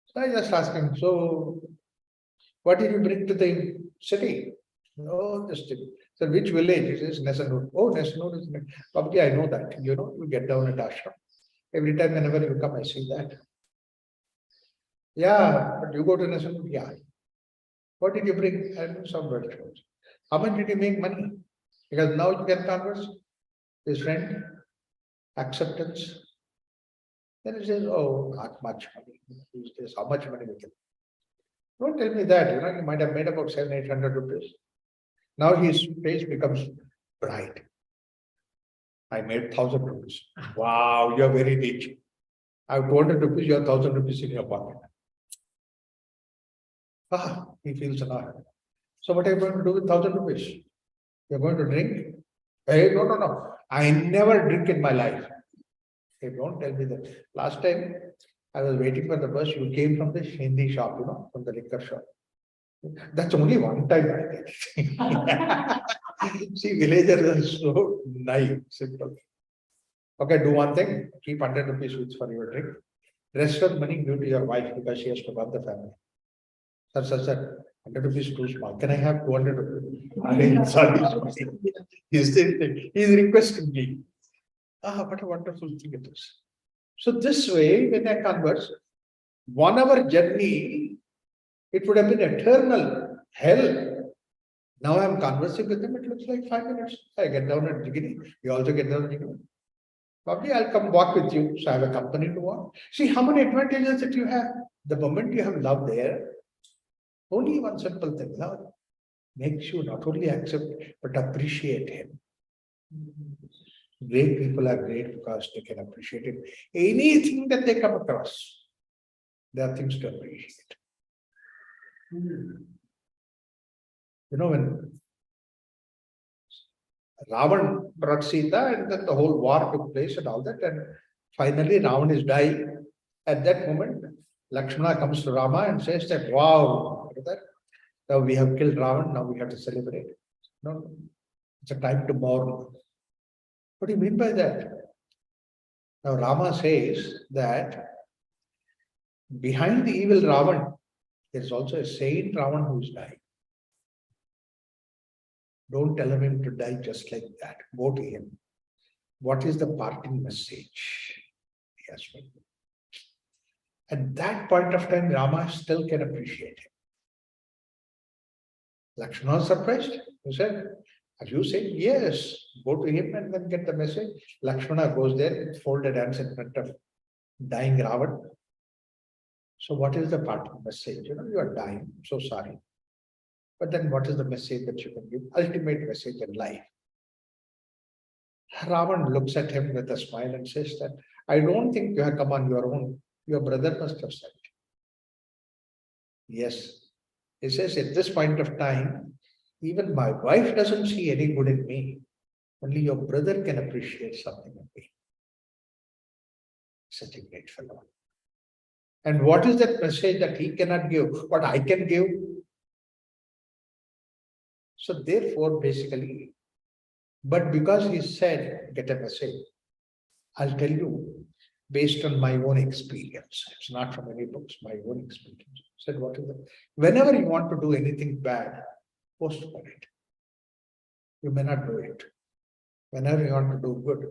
So I just ask him, so what did you bring to the city? Oh, this city. So which village? He says, Nesanur. Oh, Nesanur is probably I know that. We get down at ashram. Every time whenever you come, I see that. Yeah, but you go to Nesanur? Yeah. What did you bring? I know some virtues. How much did you make money? Because now you can converse. His friend, acceptance. Then he says, oh, not much money. He says, how much money we can? Don't tell me that. You might have made about 700-800 rupees. Now his face becomes bright. I made 1,000 rupees. Wow, you're very rich. I have 200 rupees, you have 1,000 rupees in your pocket. He feels annoyed. So what are you going to do with 1,000 rupees? You're going to drink? Hey, no. I never drink in my life. Hey, don't tell me that. Last time I was waiting for the bus, you came from the Hindi shop, from the liquor shop. That's only one time I did. See, villagers are so naive, simple. Okay, do one thing, keep 100 rupees each for your drink. Rest of the money give to your wife because she has to run the family. Sir, 100 rupees too small. Can I have 200 rupees? Sorry. He's requesting me. What a wonderful thing it is. So this way, when I converse, 1 hour journey, it would have been eternal hell. Now I'm conversing with him, it looks like 5 minutes. I get down at Jigini, you also get down at Jigini. Probably I'll come walk with you, so I have a company to walk. See how many advantages that you have. The moment you have love there, only one simple thing, love. makes you not only accept but appreciate him. Great people are great because they can appreciate it. Anything that they come across, there are things to appreciate. When Ravan brought Sita and then the whole war took place and all that, and finally Ravan is dying. At that moment, Lakshmana comes to Rama and says that, wow, brother, now we have killed Ravan, now we have to celebrate. No, it's a time to mourn. What do you mean by that? Now Rama says that behind the evil Ravan, there is also a saint Ravan who is dying. Don't allow him to die just like that. Go to him. What is the parting message? He asked me. At that point of time, Rama still can appreciate him. Lakshmana was surprised. He said, are you saying yes? Go to him and then get the message. Lakshmana goes there with folded hands in front of dying Ravan. So what is the parting message? You are dying. I'm so sorry. But then what is the message that you can give? Ultimate message in life. Ravan looks at him with a smile and says that, I don't think you have come on your own. Your brother must have said. Yes. He says, at this point of time, even my wife doesn't see any good in me. Only your brother can appreciate something in me. Such a great fellow. And what is that message that he cannot give, what I can give? So therefore, basically, but because he said, get a message, I'll tell you, based on my own experience. It's not from any books, my own experience. Said, what is it? Whenever you want to do anything bad, postpone it. You may not do it. Whenever you want to do good,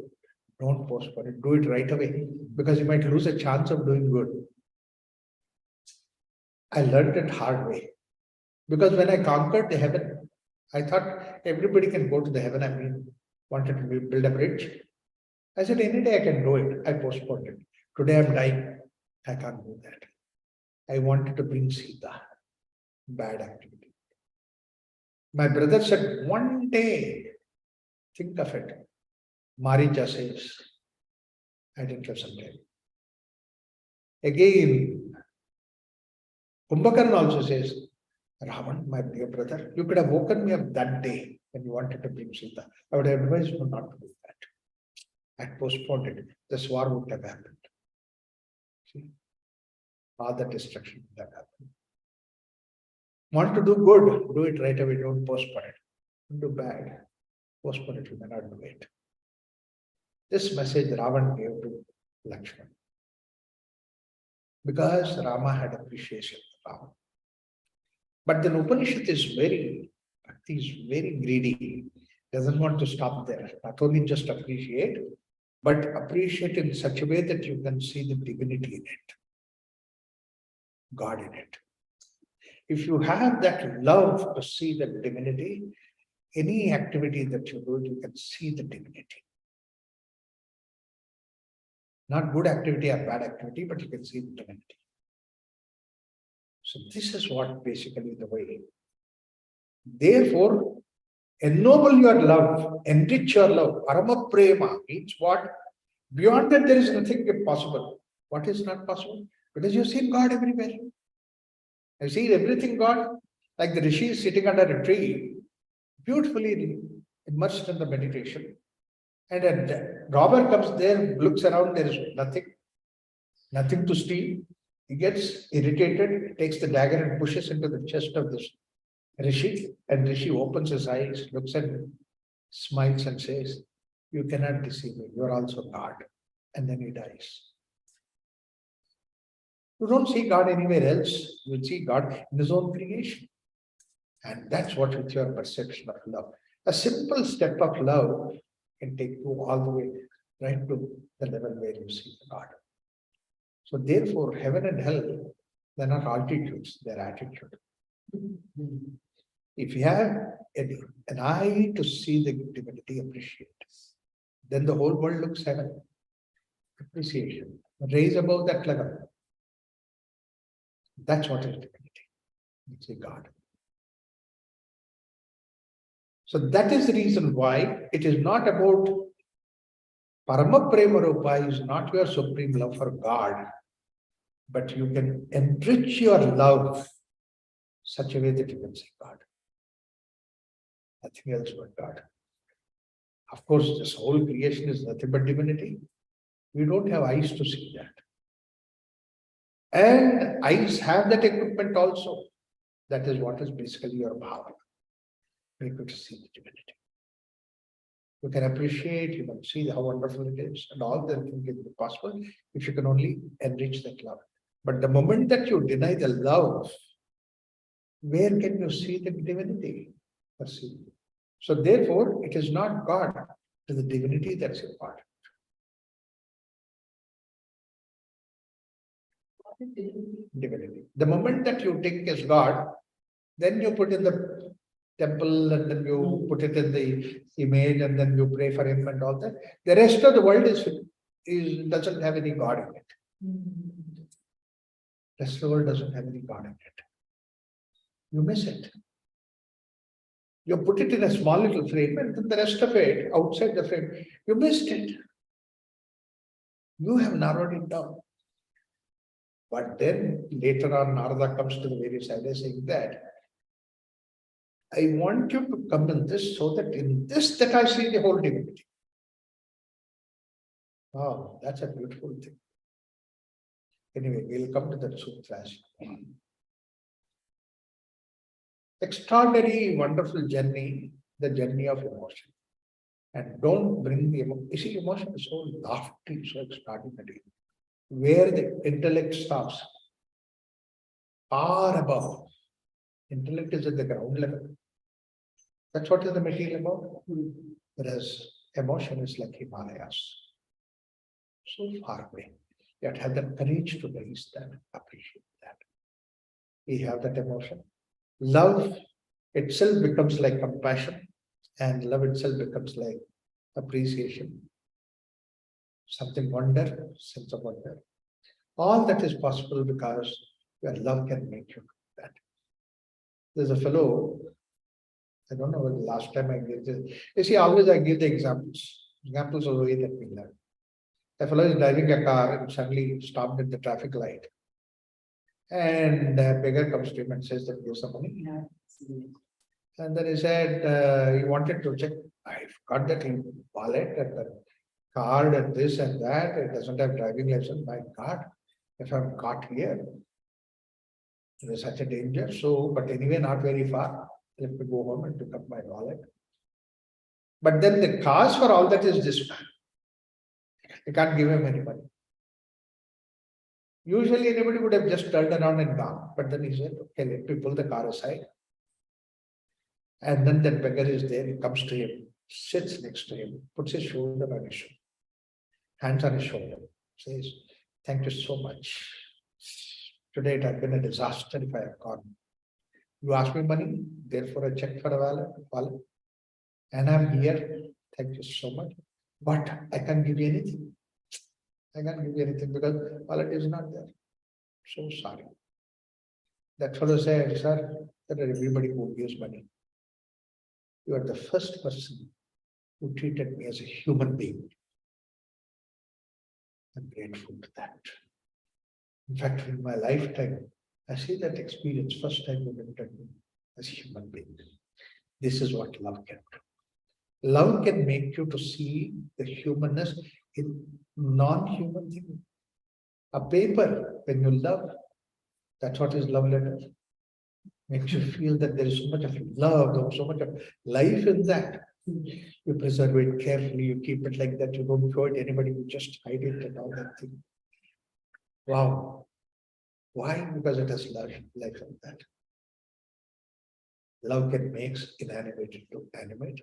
don't postpone it. Do it right away, because you might lose a chance of doing good. I learned it hard way. Because when I conquered the heaven, I thought everybody can go to the heaven. Wanted to build a bridge. I said, any day I can do it. I postponed it. Today I'm dying. I can't do that. I wanted to bring Sita. Bad activity. My brother said, one day, think of it. Marija says, I didn't have some time. Again, Kumbhakarna also says, Ravan, my dear brother, you could have woken me up that day when you wanted to bring Sita. I would have advised you not to do that. I postponed it. This war would have happened. See? All the destruction would have happened. Want to do good, do it right away, don't postpone it. Don't do bad, postpone it, you may not do it. This message Ravan gave to Lakshmana. Because Rama had appreciation of Rama. But then Upanishad is very greedy. Doesn't want to stop there. Not only just appreciate, but appreciate in such a way that you can see the divinity in it. God in it. If you have that love to see the divinity, any activity that you do, you can see the divinity. Not good activity or bad activity, but you can see the divinity. So this is what basically the way. Therefore, ennoble your love, enrich your love. Parama prema means what? Beyond that, there is nothing impossible. What is not possible? Because you've seen God everywhere. You've seen everything God, like the rishi is sitting under a tree, beautifully immersed in the meditation. And a robber comes there, looks around, there is nothing to steal. He gets irritated, takes the dagger and pushes into the chest of this rishi. And rishi opens his eyes, looks at him, smiles and says, you cannot deceive me, you are also God. And then he dies. You don't see God anywhere else. You see God in his own creation. And that's what is your perception of love. A simple step of love can take you all the way right to the level where you see God. So therefore, heaven and hell, they're not altitudes, they're attitude. If you have an eye to see the divinity, appreciate, then the whole world looks heaven. Appreciation. Raise above that level. That's what is divinity. It's a God. So that is the reason why it is not about Parama Prema Rupa is not your supreme love for God, but you can enrich your love such a way that you can see God. Nothing else but God. Of course, this whole creation is nothing but divinity. We don't have eyes to see that. And eyes have that equipment also. That is what is basically your power. Be able to see the divinity. You can appreciate, you can see how wonderful it is, and all that can be possible if you can only enrich that love. But the moment that you deny the love, where can you see the divinity? Perceive. So therefore, it is not God, it is the divinity that's important. Divinity. The moment that you take as God, then you put in the temple and then you put it in the image and then you pray for him and all that. The rest of the world is doesn't have any God in it. The rest of the world doesn't have any God in it. You miss it. You put it in a small little frame and then the rest of it outside the frame, you missed it. You have narrowed it down. But then later on, Narada comes to the various ideas saying that I want you to come in this so that in this that I see the whole divinity. Oh, that's a beautiful thing. Anyway, we'll come to that sutras. Extraordinary, wonderful journey, the journey of emotion. And don't bring the emotion. You see, emotion is so lofty, so extraordinary. Where the intellect stops, far above. Intellect is at the ground level. That's what is the material about. Whereas emotion is like Himalayas. So far away. You have to have the courage to raise that, appreciate that. We have that emotion. Love itself becomes like compassion, and love itself becomes like appreciation. Something wonder, sense of wonder. All that is possible because your love can make you do that. There's a fellow, I don't know when the last time I gave this. You see, always I give the examples. Examples of the way that we learn. A fellow is driving a car and suddenly stopped at the traffic light. And a beggar comes to him and says that give some money. And then he said, he wanted to check. I've got that in wallet and the card and this and that. It doesn't have driving license. My God, if I'm caught here, there's such a danger. So, but anyway, not very far. Let me go home and pick up my wallet. But then the cause for all that is this man. You can't give him any money. Usually anybody would have just turned around and gone. But then he said, okay, let me pull the car aside. And then that beggar is there, he comes to him, sits next to him, puts his shoulder on his shoulder, hands on his shoulder, says, thank you so much. Today it had been a disaster if I have gone. You asked me money, therefore I checked for a wallet. And I'm here, thank you so much. But I can't give you anything. I can't give you anything because wallet is not there. So sorry. That fellow said, sir, that everybody who gives money. You are the first person who treated me as a human being. I'm grateful to that. In fact, in my lifetime, I see that experience first time you looked at me as a human being. This is what love can do. Love can make you to see the humanness in non-human things. A paper, when you love, that's what is love letter. Makes you feel that there is so much of love, so much of life in that. You preserve it carefully, you keep it like that, you don't show it anybody, you just hide it and all that thing. Wow. Why? Because it has life like that. Love can make inanimate into animate.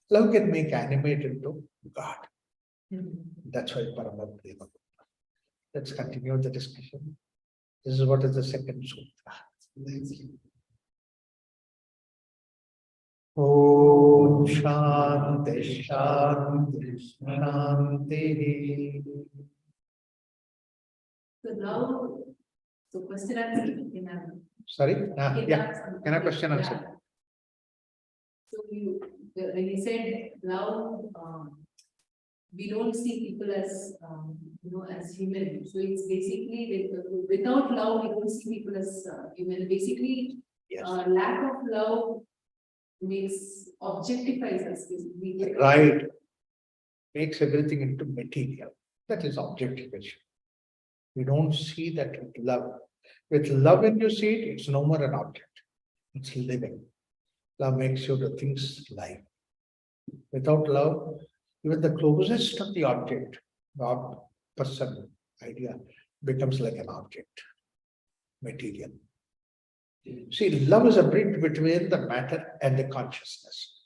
Love can make animate into God. That's why Parama Prema. Let's continue the discussion. This is what is the second sutra. Om Shanti Shanti Shanti. So now, so question answer in a. Sorry? Yeah. Can I question answer? So you, when you said love, we don't see people as, as human. So it's basically, without love, we don't see people as human. Basically, Yes. lack of love makes, objectifies us. We Right. Makes everything into material. That is objectification. You don't see that with love. With love, when you see it, it's no more an object. It's living. Love makes you the things live. Without love, even the closest of the object, God, person, idea, becomes like an object, material. See, love is a bridge between the matter and the consciousness.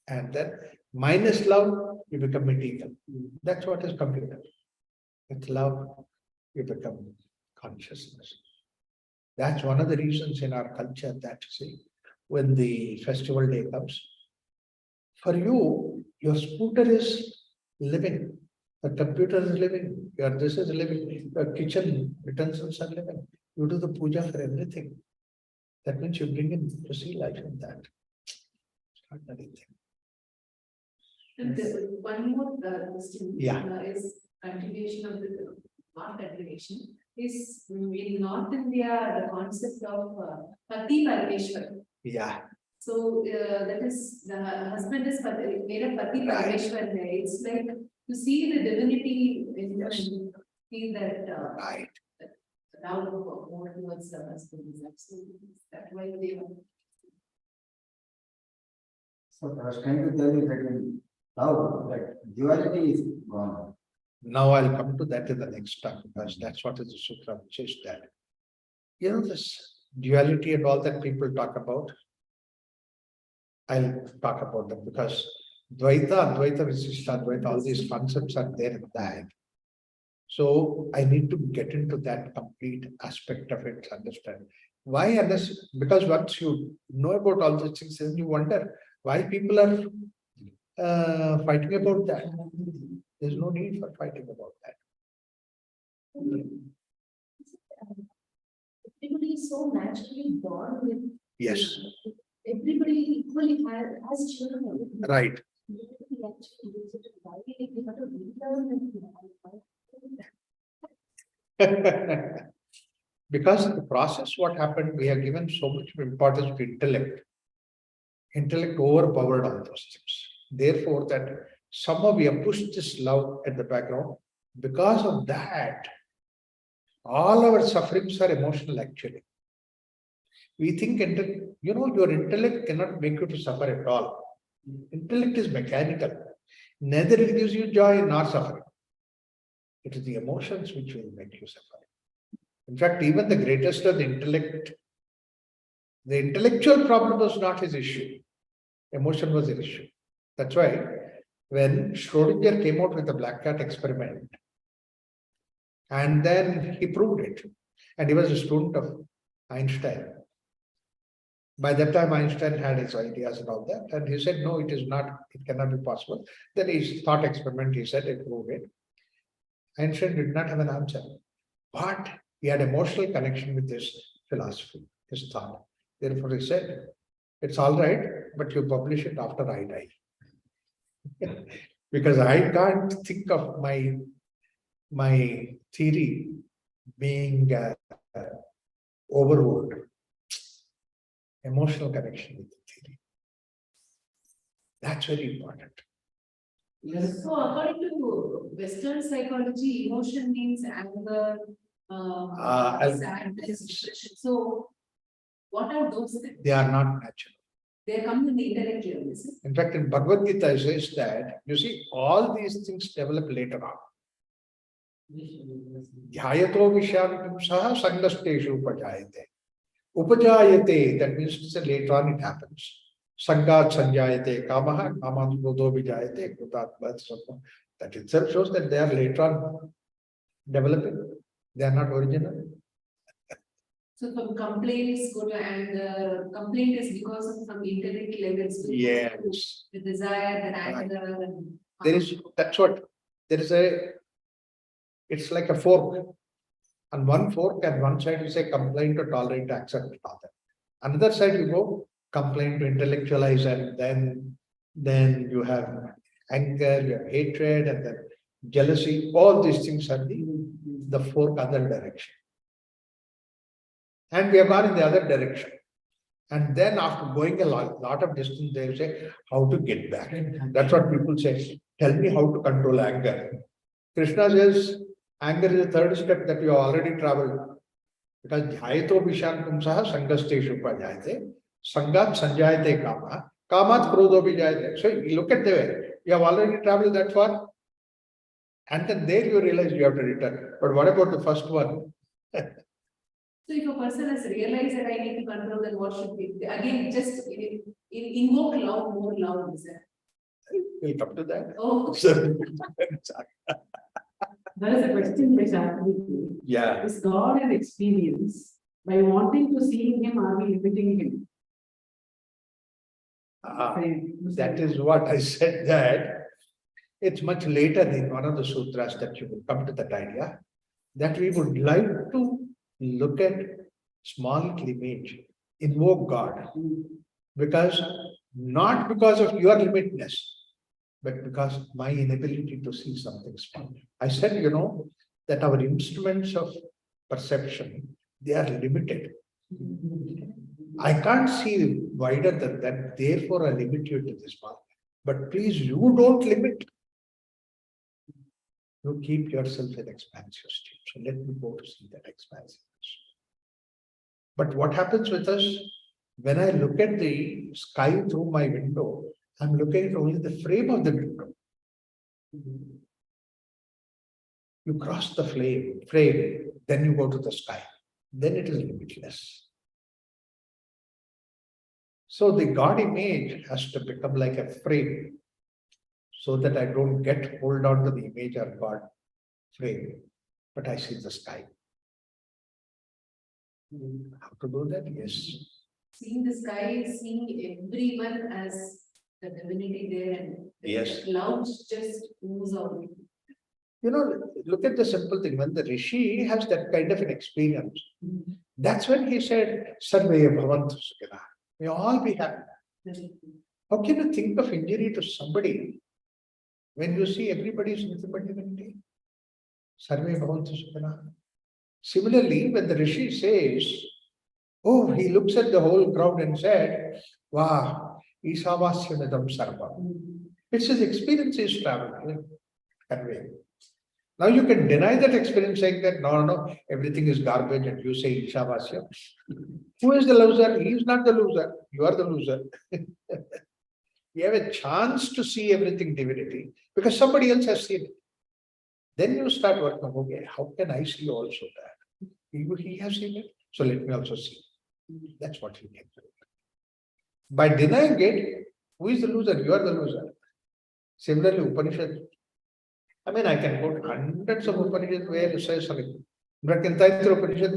And then minus love, you become material. That's what is computer. With love, you become consciousness. That's one of the reasons in our culture that, see, when the festival day comes, for you, your scooter is living, the computer is living, your this is living, your kitchen utensils are living. You do the puja for everything. That means you bring in to see life in that. It's not anything. And one more question. Yeah. Is continuation of the, not continuation, is in North India, the concept of Pati Parameshwar. Yeah, So that is, the husband is made of Pati Right. Parameshwar. It's like to see the divinity in Yes. and feel that right. now more towards the husband is absolutely, that's why they are. So I was trying to tell you that in love, that duality is gone. Now I'll come to that in the next time, because that's what is the sutra which is that. You know, this duality and all that people talk about. I'll talk about them because Dvaita, Advaita, Visishta, Advaita, all these concepts are there in that. So I need to get into that complete aspect of it, understand. Why? Unless, because once you know about all these things, then you wonder why people are fighting about that. There's no need for fighting about that. Everybody is so naturally born with. Yes, Everybody equally has children. right. Because in the process, what happened, we have given so much importance to intellect. Intellect overpowered all those things. Therefore, that somehow we have pushed this love at the background. Because of that, all our sufferings are emotional actually. We think, your intellect cannot make you to suffer at all. Intellect is mechanical. Neither it gives you joy nor suffering. It is the emotions which will make you suffer. In fact, even the greatest of the intellect, the intellectual problem was not his issue. Emotion was his issue. That's why when Schrodinger came out with the black cat experiment, and then he proved it, and he was a student of Einstein. By that time, Einstein had his ideas and all that, and he said, no, it is not, it cannot be possible. Then his thought experiment, he said, he proved it. Einstein did not have an answer, but he had emotional connection with this philosophy, his thought. Therefore, he said, it's all right, but you publish it after I die. Because I can't think of my theory being overruled. Emotional connection with the theory. That's very important. Yes. So according to Western psychology, emotion means anger, sadness, depression. So what are those things? They are not natural. They come in the intellect level, is it? In fact, in Bhagavad Gita, it says that, you see, all these things develop later on. Dhyayato vishantam saha sangasteshu upajayate. Upajayate, that means to say later on it happens. Sangat sanjayate kamaha, kamat krodho vijayate, krutat bhatsatva. That itself shows that they are later on developing. They are not original. So from complaints go to anger, complaint is because of some intellect levels. Yes. The desire, the anger. And There is, that's what, there is it's like a fork. On one fork, and one side you say complain to tolerate, accept, all that. Another side you go complain to intellectualize and then then you have anger, you have hatred, and then jealousy. All these things are the four other direction. And we have gone in the other direction. And then after going a lot of distance, they say, how to get back. That's what people say. Tell me how to control anger. Krishna says, anger is the third step that you have already traveled. Because dhyayato vishantum saha sangasteshu pajayate, sangat sanjayate kama, kamat krodho vijayate. So you look at the way, you have already traveled that far. And then there you realize you have to return. But what about the first one? So if a person has realized that I need to control, then what should be, again, just invoke love, more love, is that? We'll come to that. Oh, So, There is a question which I have with you. yeah. Is God an experience? By wanting to see him, are we limiting him? That is what I said, that it's much later in one of the sutras that you will come to that idea, that we would like to look at small image, invoke God, because not because of your limitness, but because my inability to see something small. I said, that our instruments of perception, they are limited. I can't see wider than that, therefore I limit you to this part. But please, you don't limit. You keep yourself in expansive state. So let me go to see that expansiveness. But what happens with us, when I look at the sky through my window, I'm looking at only the frame of the window. You cross the frame, then you go to the sky. Then it is limitless. So the God image has to become like a frame, so that I don't hold on to the image of God frame, but I see the sky. How to do that? Yes. seeing the sky, seeing everyone as the divinity there, and Yes. love just moves out. Look at the simple thing. When the Rishi has that kind of an experience, that's when he said, Sarve bhavantu sukhina. May all be happy. How can you think of injury to somebody when you see everybody is nothing but divinity? Sarve bhavantu sukhina. Similarly, when the Rishi says, oh, he looks at the whole crowd and said, wow, Isavasyamidam sarva. It's his experience is traveling, conveying. Now you can deny that experience, saying that no, everything is garbage, and you say Ishavasya. Who is the loser? He is not the loser. You are the loser. You have a chance to see everything divinity because somebody else has seen it. Then you start working, okay, how can I see also that? He has seen it, so let me also see. That's what he can do. By denying it, who is the loser? You are the loser. Similarly, Upanishad. I mean, I can quote hundreds of Upanishads where it says something. But in Taitra Upanishad,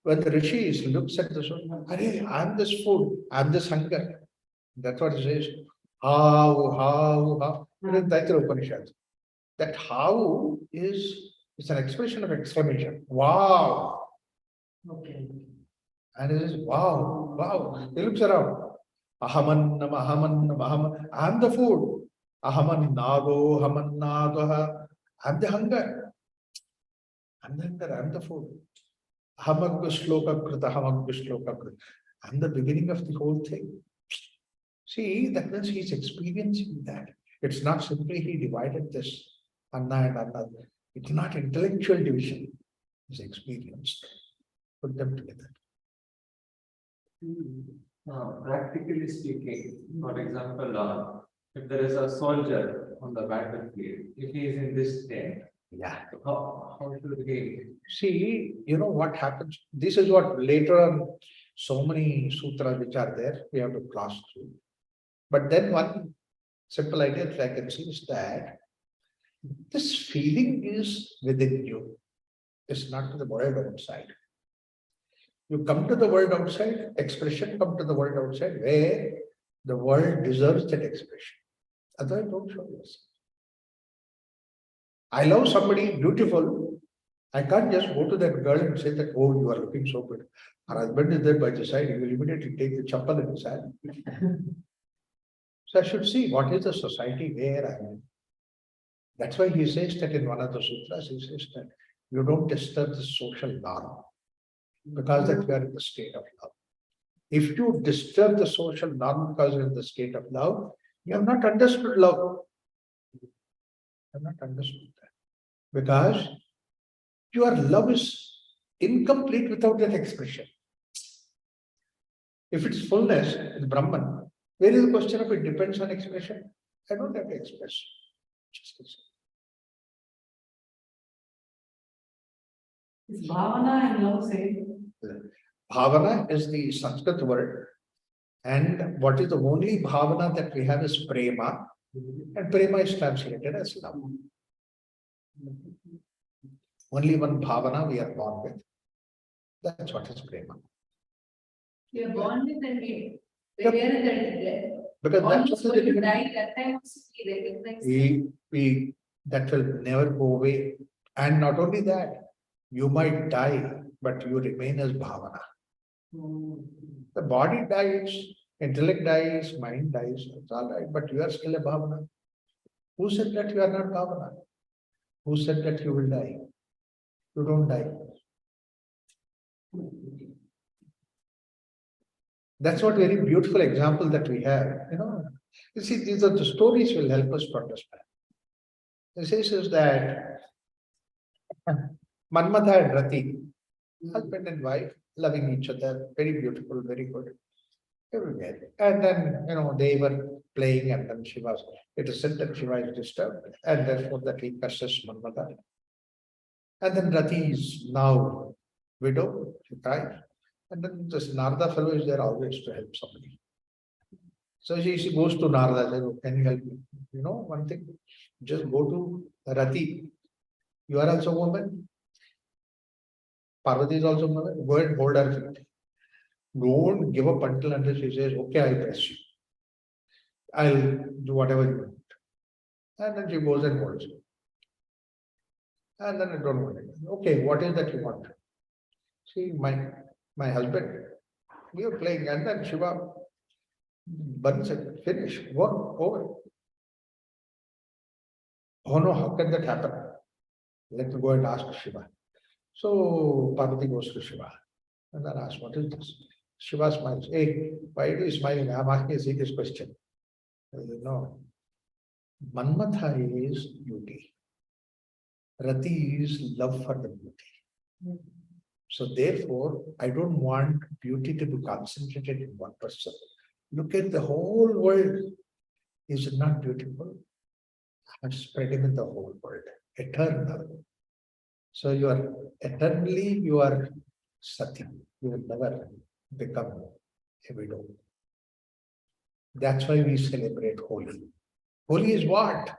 when the Rishis looks at the soul, I'm this food, I'm this hunger. That's what it says. How. In Taitra Upanishad. That how is an expression of exclamation. Wow. Okay. And it is wow. He looks around. Ahaman. I'm the food. Ahaman nado. I'm the hunger. I'm the food. Ahamagga shloka krita. I'm the beginning of the whole thing. See, that means he's experiencing that. It's not simply he divided this Anna and Anna. It's not intellectual division. It's experienced. Put them together. Practically speaking, for example, if there is a soldier on the battlefield, if he is in this state, Yeah. how should he? See, what happens? This is what later on, so many sutras which are there, we have to cross through. But then one simple idea that I can see is that this feeling is within you. It's not to the world outside. You come to the world outside, expression come to the world outside, where the world deserves that expression. Otherwise, don't show yourself. I love somebody beautiful. I can't just go to that girl and say that, oh, you are looking so good. Her husband is there by the side, he will immediately take the chappal in his hand. So I should see what is the society where I am. That's why he says that in one of the sutras, he says that you don't disturb the social norm because that we are in the state of love. If you disturb the social norm because you're in the state of love, you have not understood love. You have not understood that. Because your love is incomplete without that expression. If it's fullness, it's Brahman. Where is the question of it depends on expression? I don't have to express. Just listen. Is bhavana and love same? Bhavana is the Sanskrit word. And what is the only bhavana that we have is prema. And prema is translated as love. Only one bhavana we are born with. That's what is prema. We are born with and we Yep. are in the death. Because that's Almost what when you the die, that time also we recognize. we that will never go away. And not only that, you might die, but you remain as bhavana. The body dies, intellect dies, mind dies, it's all right, but you are still a bhavana. Who said that you are not bhavana? Who said that you will die? You don't die. That's what very beautiful example that we have, You see, these are the stories will help us to understand. This is that Manmatha and Rati, husband and wife, loving each other, very beautiful, very good. Everywhere. And then, they were playing and then it is said that Shiva is disturbed and therefore that he curses Manmatha. And then Rati is now widow, she died. And then this Narada fellow is there always to help somebody. So she goes to Narada, says, "Oh, can you help me? One thing, just go to Rati. You are also a woman. Parvati is also a woman. Go and hold her feet. Don't give up until she says, okay, I'll bless you. I'll do whatever you want. And then she goes and holds you. And then I don't want it. Okay, what is that you want? See, my husband, we were playing, and then Shiva burns it, finish, work, over. Oh no, how can that happen? Let me go and ask Shiva. So Parvati goes to Shiva and then asks, what is this? Shiva smiles. Hey, why are you smiling? I'm asking a serious question. Manmatha is beauty. Rati is love for the beauty. So therefore, I don't want beauty to be concentrated in one person. Look at the whole world. Is it not beautiful? I'm spreading in the whole world. Eternal. So you are eternally, you are Sati. You will never become a widow. That's why we celebrate Holi. Holi is what?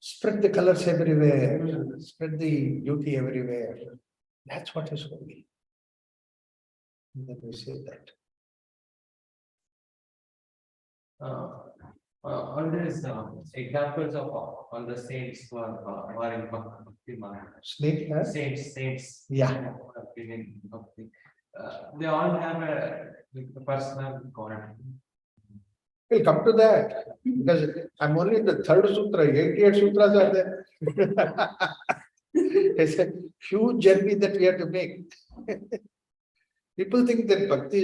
Spread the colors everywhere. Spread the beauty everywhere. That's what is Holi. And then we say that. All these examples of all the saints who are in Bhakti Marg. Snake, huh? Saints. Yeah. They all have a personal God. We'll come to that because I'm only in the third sutra, 88 sutras are there. It's a huge journey that we have to make. People think that bhakti